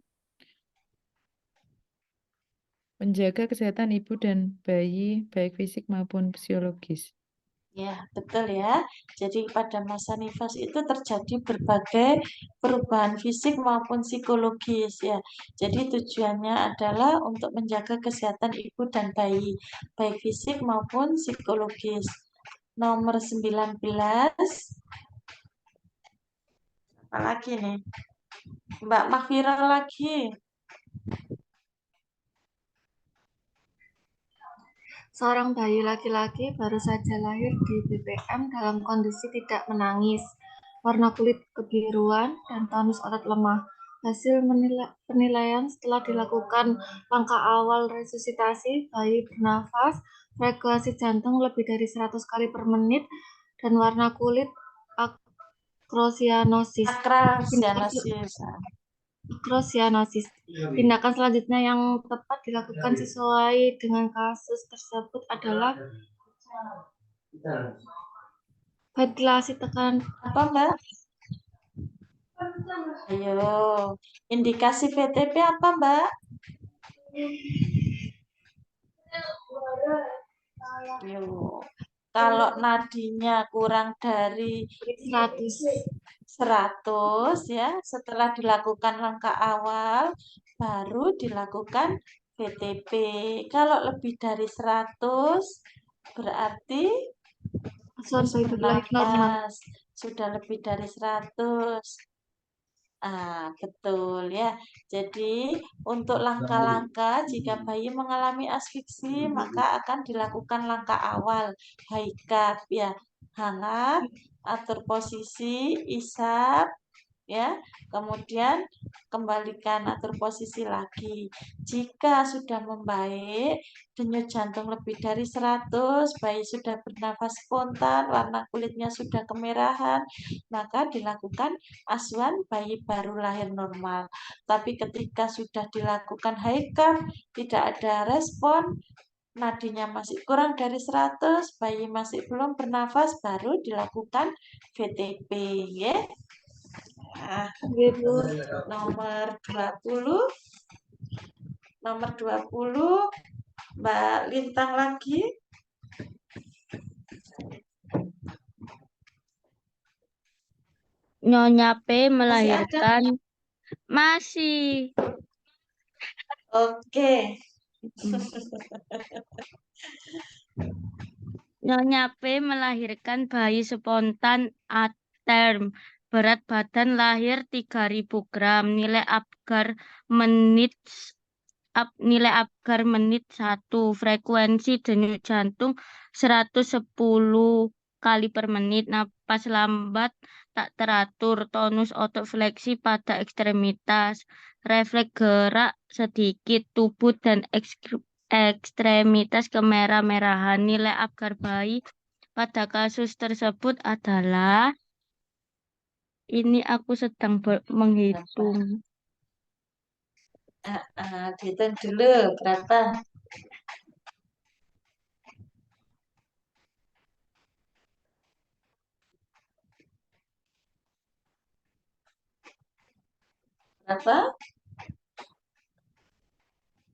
menjaga kesehatan ibu dan bayi, baik fisik maupun fisiologis. Ya, betul ya. Jadi pada masa nifas itu terjadi berbagai perubahan fisik maupun psikologis ya. Jadi tujuannya adalah untuk menjaga kesehatan ibu dan bayi, baik fisik maupun psikologis. Nomor 19. Apa lagi nih? Mbak Mahfira lagi. Seorang bayi laki-laki baru saja lahir di BPM dalam kondisi tidak menangis, warna kulit kebiruan, dan tonus otot lemah. Hasil penilaian setelah dilakukan langkah awal resusitasi, bayi bernafas, frekuensi jantung lebih dari 100 kali per menit, dan warna kulit akrocyanosis. Tindakan selanjutnya yang tepat dilakukan sesuai dengan kasus tersebut adalah ventilasi tekanan. Apa, Mbak? Ayo, indikasi VTP apa, Mbak? Ayo. Kalau nadinya kurang dari 100 ya, setelah dilakukan langkah awal baru dilakukan VTP. Kalau lebih dari 100 berarti bernafas. Sudah lebih dari 100. Betul ya. Jadi untuk langkah-langkah jika bayi mengalami asfiksi maka akan dilakukan langkah awal high cup ya, hangat, atur posisi, isap, ya. Kemudian kembalikan, atur posisi lagi. Jika sudah membaik, denyut jantung lebih dari 100, bayi sudah bernafas spontan, warna kulitnya sudah kemerahan, maka dilakukan asuhan bayi baru lahir normal. Tapi ketika sudah dilakukan high carb, tidak ada respon, nadinya masih kurang dari 100, bayi masih belum bernafas, baru dilakukan VTP, ya. Nah, nomor 20, Mbak Lintang lagi. Nyonya P Masih ada? melahirkan masih. Oke. Nyonya P melahirkan bayi spontan A-term. Berat badan lahir 3.000 gram. Nilai Apgar menit 1. Frekuensi denyut jantung 110 kali per menit. Napas lambat tak teratur. Tonus otot fleksi pada ekstremitas. Refleks gerak sedikit. Tubuh dan ekstremitas kemerah-merahan. Nilai Apgar bayi pada kasus tersebut adalah, ini aku sedang menghitung. Dihitung dulu berapa. Berapa?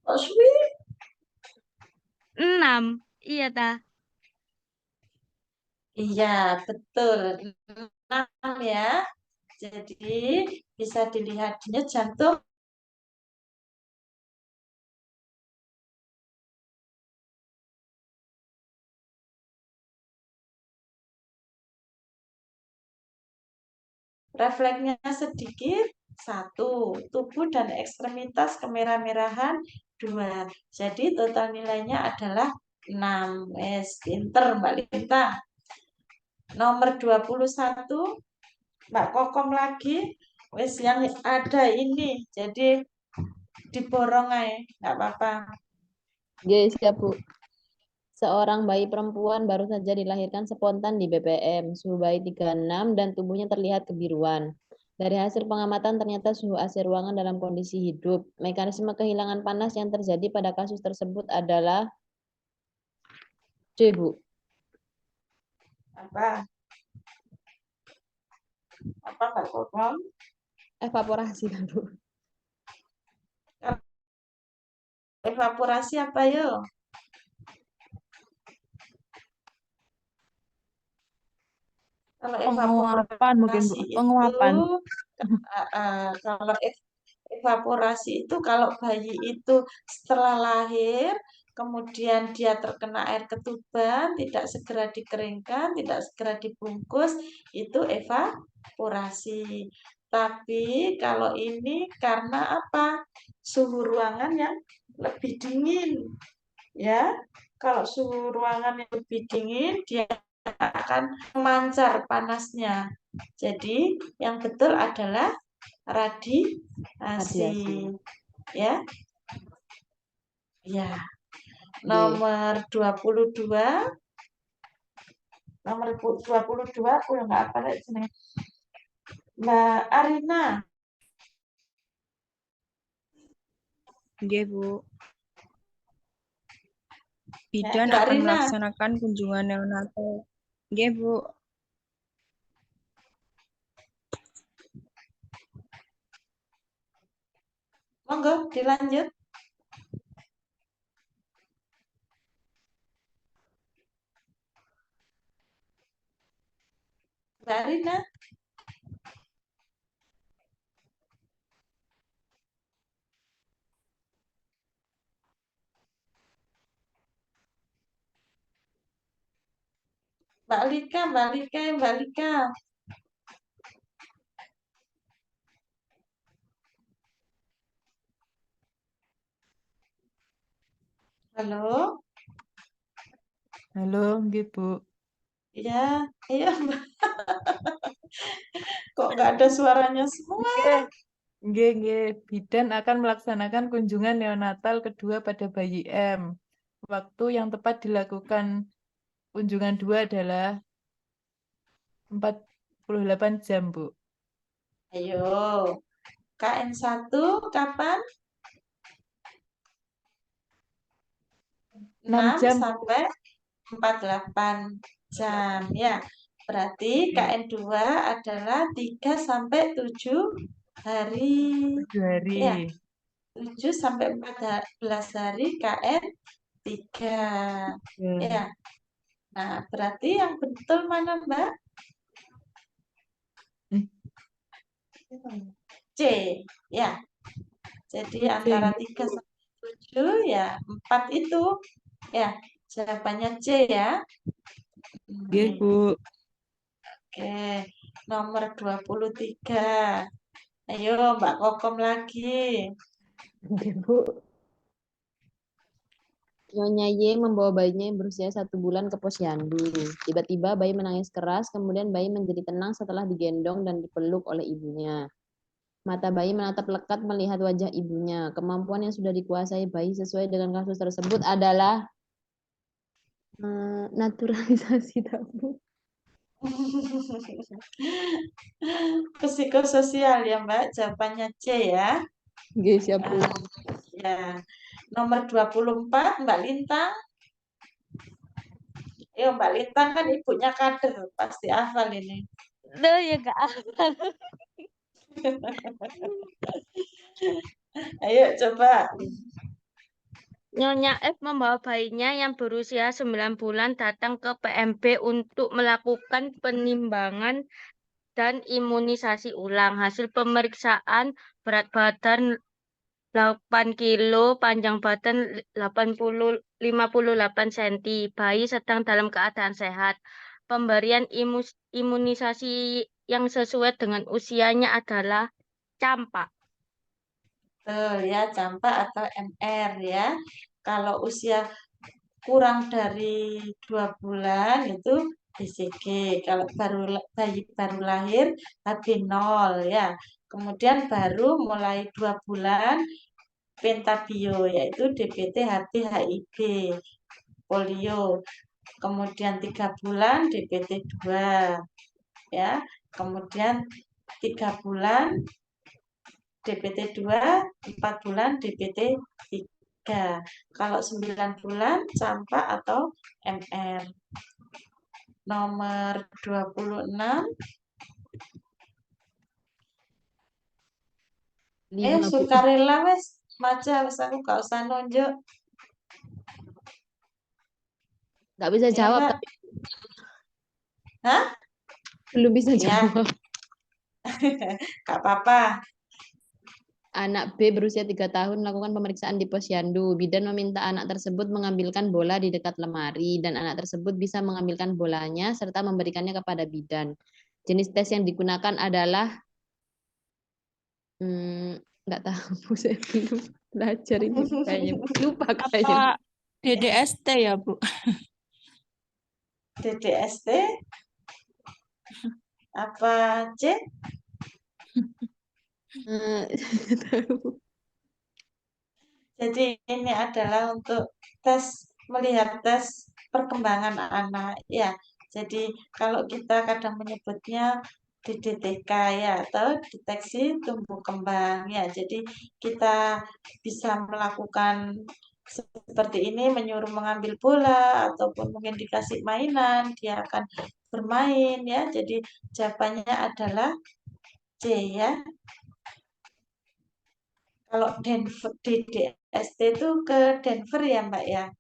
Oswi? 6. Iya ta? Iya, betul. 6 ya. Jadi bisa dilihat denyut jantung refleksnya sedikit 1, tubuh dan ekstremitas kemerah-merahan 2. Jadi total nilainya adalah 6. Pinter Mbak Lintang. Nomor 21, Mbak Kokom lagi. Wes yang ada ini. Jadi diborong aja, nggak apa-apa. Yes, ya Bu. Seorang bayi perempuan baru saja dilahirkan spontan di BPM. Suhu bayi 36 dan tubuhnya terlihat kebiruan. Dari hasil pengamatan ternyata suhu AC ruangan dalam kondisi hidup. Mekanisme kehilangan panas yang terjadi pada kasus tersebut adalah C, Bu. Apa? Apa Mbak Kokom? Evaporasi, Bu. Evaporasi apa yuk? Kalau Penguapan mungkin, Bu. evaporasi Penguapan. itu, kalau evaporasi itu kalau bayi itu setelah lahir, kemudian dia terkena air ketuban, tidak segera dikeringkan, tidak segera dibungkus, itu evaporasi. Tapi kalau ini karena apa? Suhu ruangan yang lebih dingin, ya. Kalau suhu ruangan yang lebih dingin, dia akan memancar panasnya. Jadi yang betul adalah radiasi. Ya. Ya. Nomor 22. Nomor 22 aku yang nggak apa di sini. Mbak Arina. Oke, Bu. Bidan Mbak akan Arina. melaksanakan kunjungan neonatal. Oke, Bu. Monggo dilanjut. Mbak Arina. Mbak Lika. Halo. Halo, nggih, Bu. Ya, iya Mbak. Kok nggak ada suaranya semua? Nggih. Bidan akan melaksanakan kunjungan neonatal kedua pada bayi M. Waktu yang tepat dilakukan kunjungan 2 adalah 48 jam, Bu. Ayo, KN1 kapan? 6 6 jam, Bu. sampai 48 jam ya. Berarti KN2 adalah 3 sampai 7 hari. 7 hari. Ya, 7 sampai 14 hari KN3. Ya. Nah, berarti yang betul mana, Mbak? C. Ya. Jadi antara 3 sampai 7 ya 4 itu. Ya, jawabannya C ya. Iya, Bu. Oke, nomor 23. Ayo Mbak Kokom lagi. Bu. Nyonya Y membawa bayinya yang berusia 1 bulan ke posyandu. Tiba-tiba bayi menangis keras, kemudian bayi menjadi tenang setelah digendong dan dipeluk oleh ibunya. Mata bayi menatap lekat melihat wajah ibunya. Kemampuan yang sudah dikuasai bayi sesuai dengan kasus tersebut adalah naturalisasi tabu. Psikososial ya Mbak, jawabannya C ya. Oke, siap, Bu. Ya. Nomor 24 Mbak Lintang. Ayo Mbak Lintang kan ibunya kader, pasti hafal ini. Loh ya gak hafal. Ayo coba. Nyonya F membawa bayinya yang berusia 9 bulan datang ke PMB untuk melakukan penimbangan dan imunisasi ulang. Hasil pemeriksaan berat badan 8 kilo, panjang badan 58 cm. Bayi sedang dalam keadaan sehat. Pemberian imunisasi yang sesuai dengan usianya adalah campak. Betul ya, campak atau MR ya. Kalau usia kurang dari 2 bulan itu BCG. Kalau bayi baru lahir HB0 ya. Kemudian baru mulai 2 bulan pentabio yaitu DPT HB HIV polio. Kemudian 3 bulan DPT 2 ya. Kemudian 3 bulan DPT 2, 4 bulan DPT 3. Kalau 9 bulan campak atau MR. Nomor 26. Sukarela wes maca wes aku gak usah nunjuk. Gak bisa Ya, jawab. Mbak. Tapi Hah? belum bisa Ya. jawab. Gak apa-apa. Anak B berusia 3 tahun melakukan pemeriksaan di posyandu. Bidan meminta anak tersebut mengambilkan bola di dekat lemari dan anak tersebut bisa mengambilkan bolanya serta memberikannya kepada bidan. Jenis tes yang digunakan adalah nggak tahu, saya belum belajar ini kayaknya. Lupa kayaknya. Apa DDST ya, Bu? DDST apa C? Jadi ini adalah untuk melihat tes perkembangan anak ya. Jadi kalau kita kadang menyebutnya DDTK ya atau deteksi tumbuh kembang ya. Jadi kita bisa melakukan seperti ini, menyuruh mengambil bola ataupun mungkin dikasih mainan, dia akan bermain ya. Jadi jawabannya adalah C ya. Kalau DDST itu ke Denver ya Mbak ya.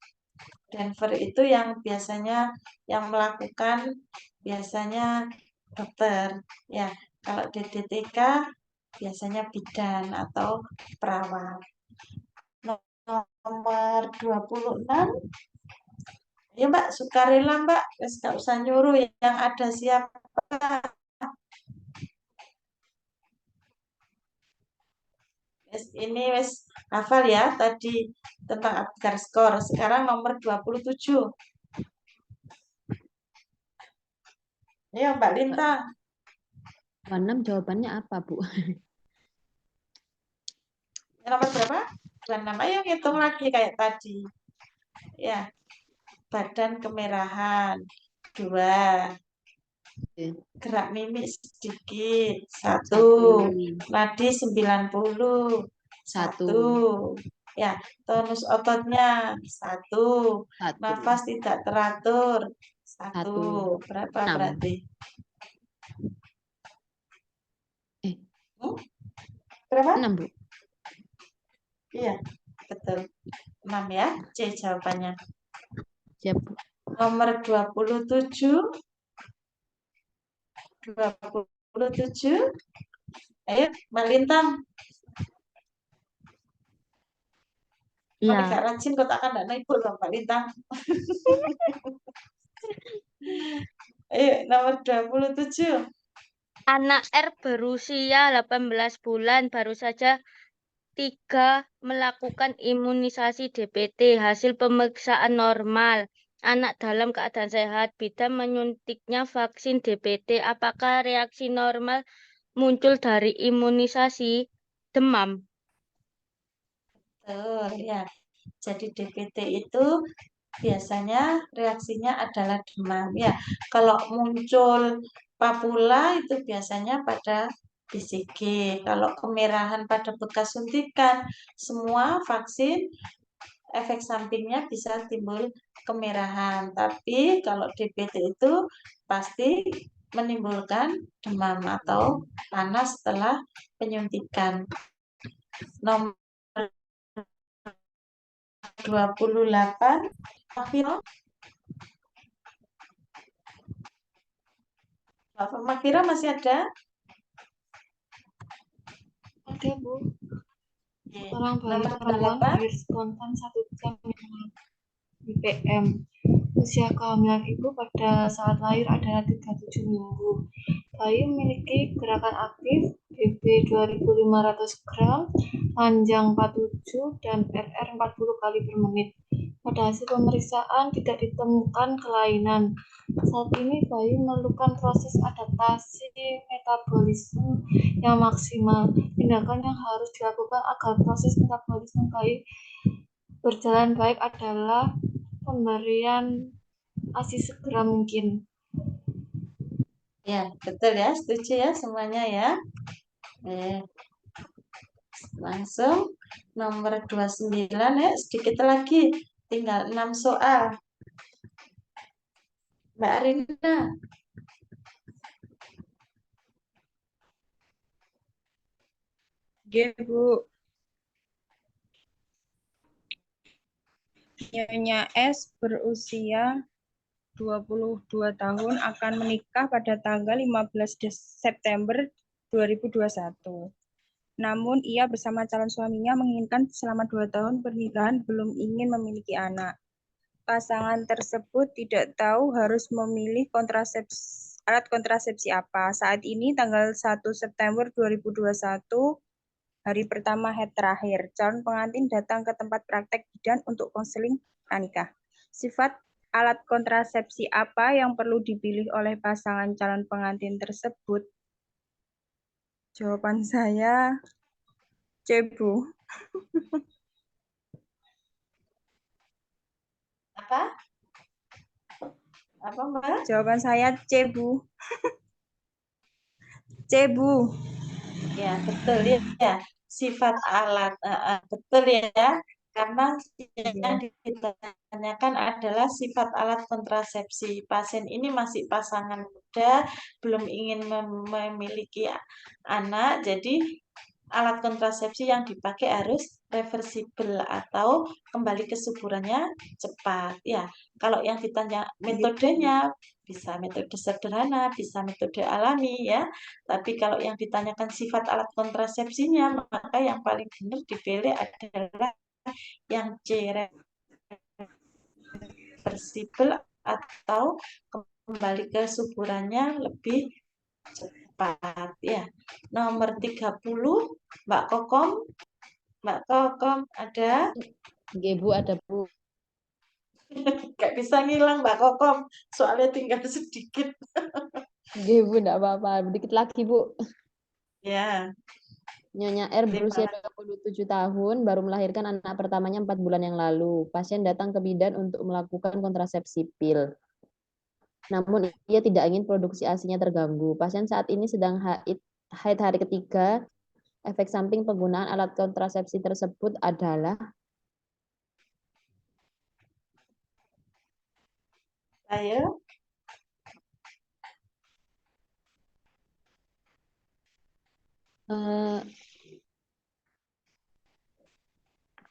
Denver itu yang biasanya yang melakukan biasanya dokter ya. Kalau DDTK biasanya bidan atau perawat. Nomor 26. Ya Mbak, sukarela Mbak, wes gak usah nyuruh yang ada siapa. Ini wes hafal ya tadi tentang Apgar skor. Sekarang nomor 27. Ayo Mbak Lintang. 26 jawabannya apa, Bu? Nomor berapa? 26. Ayo ngitung lagi kayak tadi. Ya, badan kemerahan. 2. Gerak mimik sedikit. 1. Nadi 90. 1. Ya, tonus ototnya 1. Nafas tidak teratur 1. Berapa 6. berarti? Berapa? 6, Bu. Iya, betul. 6 ya. C jawabannya. Siap, Bu. Nomor 27. 27. Ayo, Mbak Lintang. Kalau Ya, gak rajin kok akan enggak naik loh Mbak Lintang. Ayo, nomor 27. anak R berusia 18 bulan baru saja 3 melakukan imunisasi DPT. Hasil pemeriksaan normal. Anak dalam keadaan sehat. Bidan menyuntiknya vaksin DPT. Apakah reaksi normal muncul dari imunisasi? Demam. Betul, ya. Jadi DPT itu biasanya reaksinya adalah demam ya. Kalau muncul papula itu biasanya pada BCG. Kalau kemerahan pada bekas suntikan, semua vaksin efek sampingnya bisa timbul kemerahan. Tapi kalau DPT itu pasti menimbulkan demam atau panas setelah penyuntikan. Nomor 28. Mbak Makfira masih ada? Ada, Bu. Oke. Seorang bayi Nomor perempuan 28. lahir spontan 1 jam IPM. Usia kehamilan ibu pada saat lahir adalah 37 minggu. Bayi memiliki gerakan aktif, BB 2500 gram, panjang 47 dan RR 40 kali per menit. Pada hasil pemeriksaan tidak ditemukan kelainan. Saat ini bayi memerlukan proses adaptasi metabolisme yang maksimal. Tindakan yang harus dilakukan agar proses metabolisme bayi berjalan baik adalah pemberian ASI segera mungkin. Ya, betul ya, setuju ya semuanya ya. Langsung nomor 29 ya, sedikit lagi. Tinggal 6 soal. Mbak Arina. Oke, Bu. Nyonya S berusia 22 tahun akan menikah pada tanggal 15 September 2021. Namun ia bersama calon suaminya menginginkan selama 2 tahun pernikahan belum ingin memiliki anak. Pasangan tersebut tidak tahu harus memilih alat kontrasepsi apa. Saat ini tanggal 1 September 2021, hari pertama haid terakhir. Calon pengantin datang ke tempat praktek bidan untuk konseling pranikah. Sifat alat kontrasepsi apa yang perlu dipilih oleh pasangan calon pengantin tersebut? Jawaban saya C, Bu. Apa? Apa, Mbak? Jawaban saya C, Bu. C, Bu. Ya, betul ya. Sifat alat. Betul ya. Karena yang ditanyakan adalah sifat alat kontrasepsi. Pasien ini masih pasangan muda, belum ingin memiliki anak, jadi alat kontrasepsi yang dipakai harus reversibel atau kembali kesuburannya cepat. Ya, kalau yang ditanya metodenya bisa metode sederhana, bisa metode alami ya. Tapi kalau yang ditanyakan sifat alat kontrasepsinya, maka yang paling benar dipilih adalah yang C, reversibel atau kembali ke suburannya lebih cepat ya. Nomor 30, Mbak Kokom. Mbak Kokom ada? Oke, Bu, ada, Bu. Gak bisa ngilang Mbak Kokom, soalnya tinggal sedikit. Oke, Bu, enggak apa-apa. Dikit lagi, Bu. Ya, Nyonya R berusia 5. 27 tahun, baru melahirkan anak pertamanya 4 bulan yang lalu. Pasien datang ke bidan untuk melakukan kontrasepsi pil. Namun ia tidak ingin produksi ASI-nya terganggu. Pasien saat ini sedang haid hari ketiga. Efek samping penggunaan alat kontrasepsi tersebut adalah Ayo.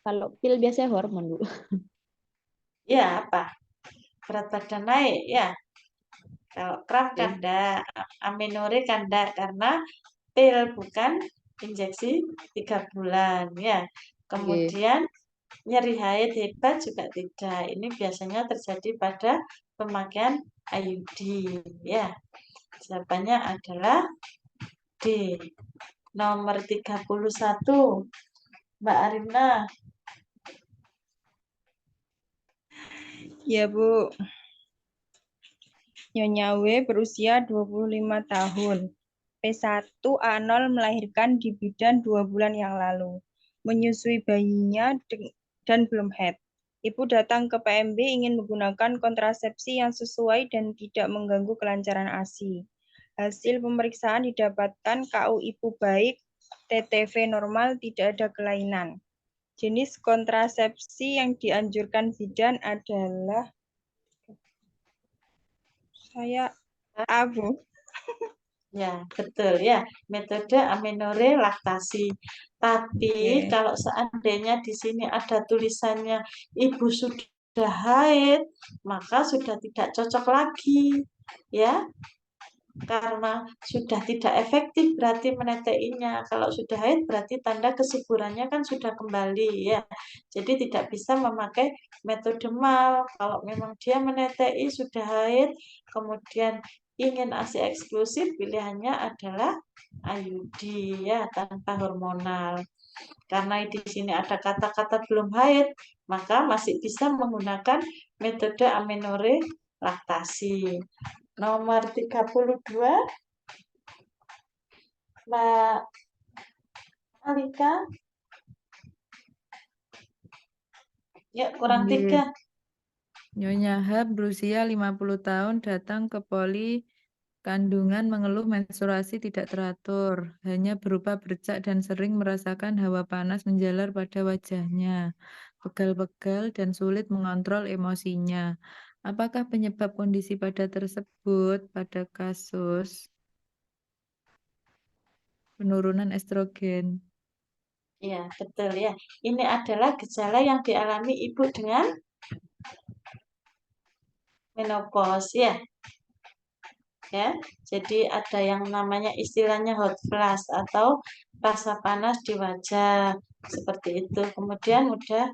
kalau pil biasanya hormon, Bu. Ya, apa? Berat badan naik, ya. Kalau kram kan enggak, amenorrhea kan enggak, karena pil bukan injeksi 3 bulan, ya. Kemudian nyeri haid hebat juga tidak. Ini biasanya terjadi pada pemakaian IUD, ya. Jawabannya adalah D. Nomor 31. Mbak Arina. Ya, Bu. Nyonya W berusia 25 tahun. P1A0 melahirkan di bidan 2 bulan yang lalu. Menyusui bayinya dan belum haid. Ibu datang ke PMB ingin menggunakan kontrasepsi yang sesuai dan tidak mengganggu kelancaran ASI. Hasil pemeriksaan didapatkan KU ibu baik, TTV normal, tidak ada kelainan. Jenis kontrasepsi yang dianjurkan bidan adalah Bu. Ya, betul ya. Metode amenorrhea laktasi. Tapi kalau seandainya di sini ada tulisannya ibu sudah haid, maka sudah tidak cocok lagi. Ya, karena sudah tidak efektif berarti meneteinya. Kalau sudah haid berarti tanda kesuburannya kan sudah kembali ya. Jadi tidak bisa memakai metode MAL. Kalau memang dia menetei sudah haid, kemudian ingin ASI eksklusif, pilihannya amenorrhea IUD ya, tanpa hormonal. Karena di sini ada kata-kata belum haid, maka masih bisa menggunakan metode amenorrhea laktasi. Nomor 32, Mbak Alika. Ya, kurang 3. Nyonya H berusia 50 tahun datang ke poli kandungan mengeluh menstruasi tidak teratur, hanya berupa bercak dan sering merasakan hawa panas menjalar pada wajahnya, pegal-pegal dan sulit mengontrol emosinya. Apakah penyebab kondisi pada tersebut pada kasus penurunan estrogen? Ya, betul ya. Ini adalah gejala yang dialami ibu dengan menopause ya. Ya, jadi ada yang namanya istilahnya hot flash atau rasa panas di wajah seperti itu. Kemudian mudah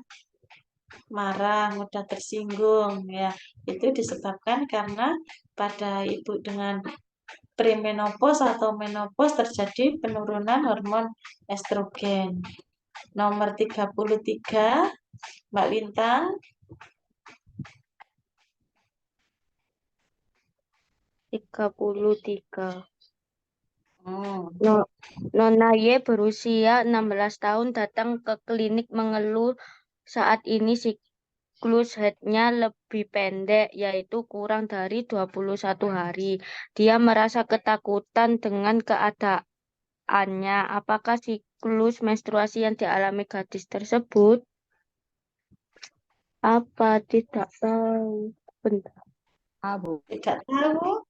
marah, mudah tersinggung ya. Itu disebabkan karena pada ibu dengan premenopause atau menopause terjadi penurunan hormon estrogen. Nomor 33, Mbak Lintang. Tiga. Nona Y berusia 16 tahun datang ke klinik mengeluh saat ini siklus haidnya lebih pendek, yaitu kurang dari 21 hari. Dia merasa ketakutan dengan keadaannya. Apakah siklus menstruasi yang dialami gadis tersebut? Apa tidak tahu? Bentar. Tidak tahu.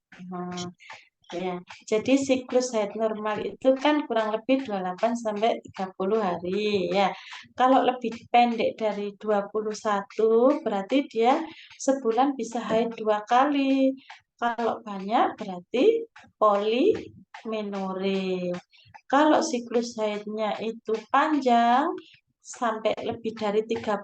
Ya, jadi siklus haid normal itu kan kurang lebih 28 sampai 30 hari ya. Kalau lebih pendek dari 21 berarti dia sebulan bisa haid 2 kali. Kalau banyak berarti polimenorrhea. Kalau siklus haidnya itu panjang sampai lebih dari 35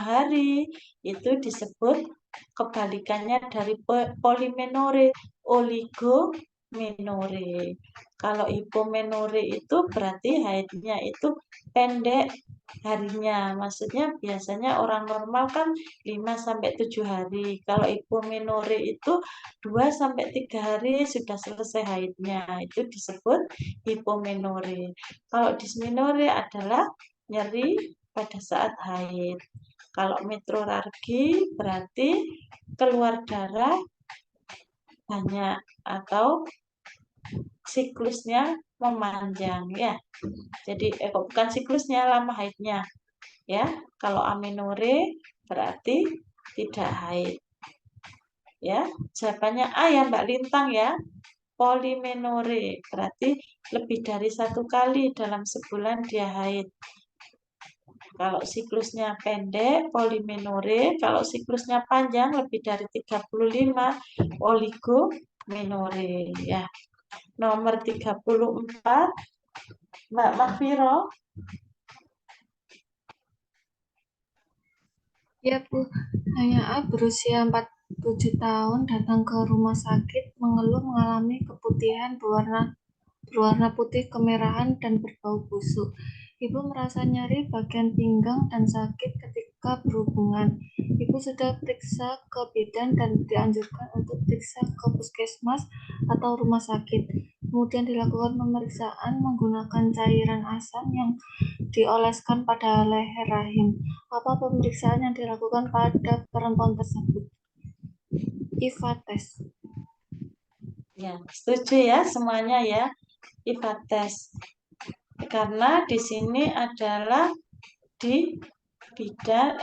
hari itu disebut kebalikannya dari polimenorrhea, oligomenorrhea. hipomenore. Kalau hipomenore itu berarti haidnya itu pendek harinya. Maksudnya biasanya orang normal kan 5-7 hari. Kalau hipomenore itu 2-3 hari sudah selesai haidnya. Itu disebut hipomenore. Kalau dysmenore adalah nyeri pada saat haid. Kalau metrorargi berarti keluar darah banyak atau siklusnya memanjang ya. Jadi bukan siklusnya, lama haidnya ya. Kalau amenore berarti tidak haid. Ya, jawabannya A ya Mbak Lintang ya. Polimenore berarti lebih dari 1 kali dalam sebulan dia haid. Kalau siklusnya pendek, polimenore. Kalau siklusnya panjang, lebih dari 35, oligomenore. Ya. Nomor 34, Mbak Mahfiro. Ya, Bu. Nyonya A berusia 47 tahun datang ke rumah sakit mengeluh mengalami keputihan berwarna putih kemerahan dan berbau busuk. Ibu merasa nyeri bagian pinggang dan sakit ketika berhubungan. Ibu sudah periksa ke bidan dan dianjurkan untuk periksa ke puskesmas atau rumah sakit. Kemudian dilakukan pemeriksaan menggunakan cairan asam yang dioleskan pada leher rahim. Apa pemeriksaan yang dilakukan pada perempuan tersebut? IVA test. Ya, setuju ya semuanya ya. IVA test. Karena di sini adalah di bidang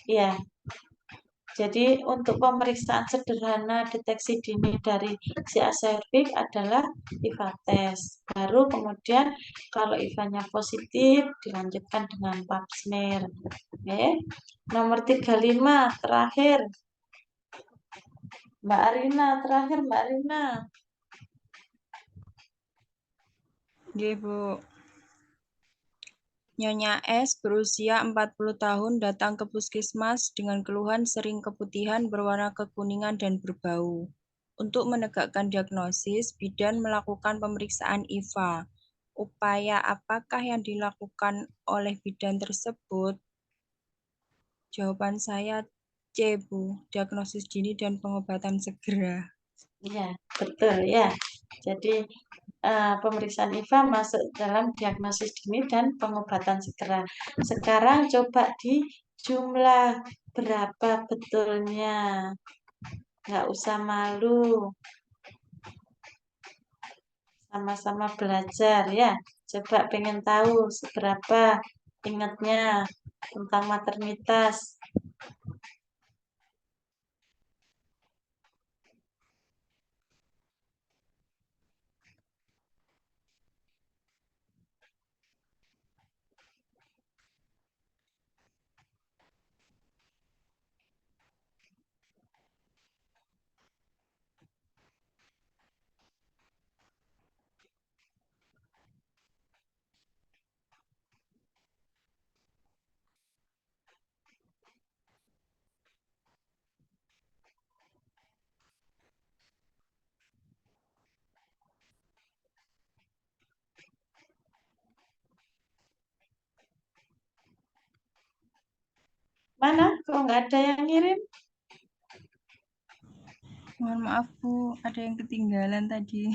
ya. Jadi untuk pemeriksaan sederhana deteksi dini dari CA cervix adalah IVA test. Baru kemudian kalau IVA-nya positif dilanjutkan dengan pap smear. Oke. Nomor 35 terakhir. Mbak Arina, terakhir Mbak Arina. Nggih, Bu. Nyonya S berusia 40 tahun datang ke puskesmas dengan keluhan sering keputihan berwarna kekuningan dan berbau. Untuk menegakkan diagnosis, bidan melakukan pemeriksaan IVA. Upaya apakah yang dilakukan oleh bidan tersebut? Jawaban saya C, Bu. Diagnosis dini dan pengobatan segera. Iya, betul ya. Jadi pemeriksaan IVA masuk dalam diagnosis dini dan pengobatan segera. Sekarang coba di jumlah berapa betulnya. Nggak usah malu. Sama-sama belajar ya. Coba pengen tahu seberapa ingatnya tentang maternitas. Mana? Kok nggak ada yang ngirim? Mohon maaf, Bu, ada yang ketinggalan tadi.